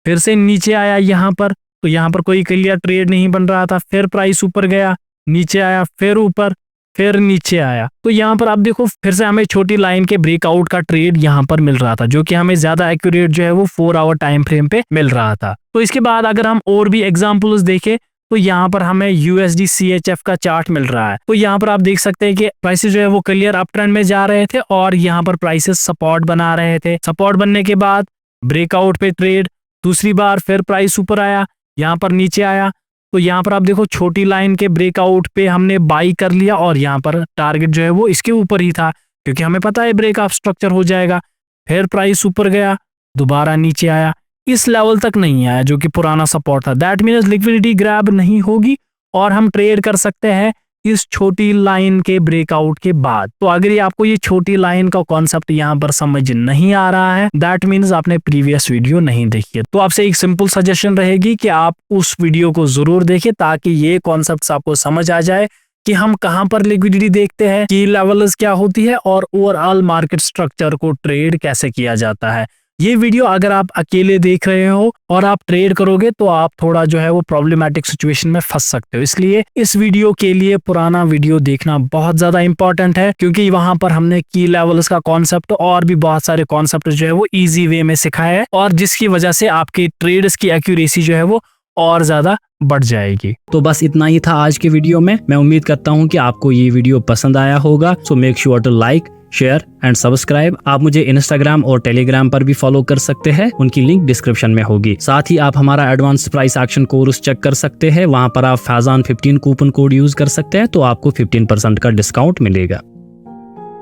फिर से नीचे आया यहाँ पर, तो यहाँ पर कोई क्लियर ट्रेड नहीं बन रहा था। फिर प्राइस ऊपर गया, नीचे आया, फिर ऊपर, फिर नीचे आया। तो यहाँ पर आप देखो फिर से हमें छोटी लाइन के ब्रेकआउट का ट्रेड यहाँ पर मिल रहा था, जो कि हमें ज्यादा एक्यूरेट जो है वो 4 आवर टाइम फ्रेम पे मिल रहा था। तो इसके बाद अगर हम और भी एग्जांपल्स देखें तो यहाँ पर हमें USD CHF का चार्ट मिल रहा है। तो यहाँ पर आप देख सकते हैं कि प्राइसेस जो है वो क्लियर अप ट्रेंड में जा रहे थे और यहाँ पर प्राइसेस सपोर्ट बना रहे थे। सपोर्ट बनने के बाद ब्रेकआउट पे ट्रेड, दूसरी बार फिर प्राइस ऊपर आया, यहाँ पर नीचे आया। तो यहाँ पर आप देखो छोटी लाइन के ब्रेकआउट पे हमने बाई कर लिया और यहाँ पर टारगेट जो है वो इसके ऊपर ही था, क्योंकि हमें पता है ब्रेकआउट स्ट्रक्चर हो जाएगा। फिर प्राइस ऊपर गया, दोबारा नीचे आया, इस लेवल तक नहीं आया जो कि पुराना सपोर्ट था। दैट मीन्स लिक्विडिटी ग्रैब नहीं होगी और हम ट्रेड कर सकते हैं इस छोटी लाइन के ब्रेकआउट के बाद। तो अगर ये आपको ये छोटी लाइन का कॉन्सेप्ट यहाँ पर समझ नहीं आ रहा है, दैट मीन्स आपने प्रीवियस वीडियो नहीं देखी है। तो आपसे एक सिंपल सजेशन रहेगी कि आप उस वीडियो को जरूर देखें, ताकि ये कॉन्सेप्ट आपको समझ आ जाए कि हम कहां पर लिक्विडिटी देखते हैं, की लेवल्स क्या होती है और ओवरऑल मार्केट स्ट्रक्चर को ट्रेड कैसे किया जाता है। ये वीडियो अगर आप अकेले देख रहे हो और आप ट्रेड करोगे तो आप थोड़ा जो है वो प्रॉब्लमेटिक सिचुएशन में फंस सकते हो। इसलिए इस वीडियो के लिए पुराना वीडियो देखना बहुत ज्यादा इंपॉर्टेंट है, क्योंकि वहां पर हमने की लेवल्स का कॉन्सेप्ट और भी बहुत सारे कॉन्सेप्ट जो है वो इजी वे में सिखाया है, और जिसकी वजह से आपके ट्रेड्स की एक्यूरेसी जो है वो और ज्यादा बढ़ जाएगी। तो बस इतना ही था आज के वीडियो में। मैं उम्मीद करता हूँ कि आपको ये वीडियो पसंद आया होगा। So make sure to like, share and subscribe. आप मुझे इंस्टाग्राम और टेलीग्राम पर भी फॉलो कर सकते हैं, उनकी लिंक डिस्क्रिप्शन में होगी। साथ ही आप हमारा advance price action course check कर सकते हैं, वहां पर आप फैजान 15 कूपन कोड यूज कर सकते हैं, तो आपको 15% का डिस्काउंट मिलेगा।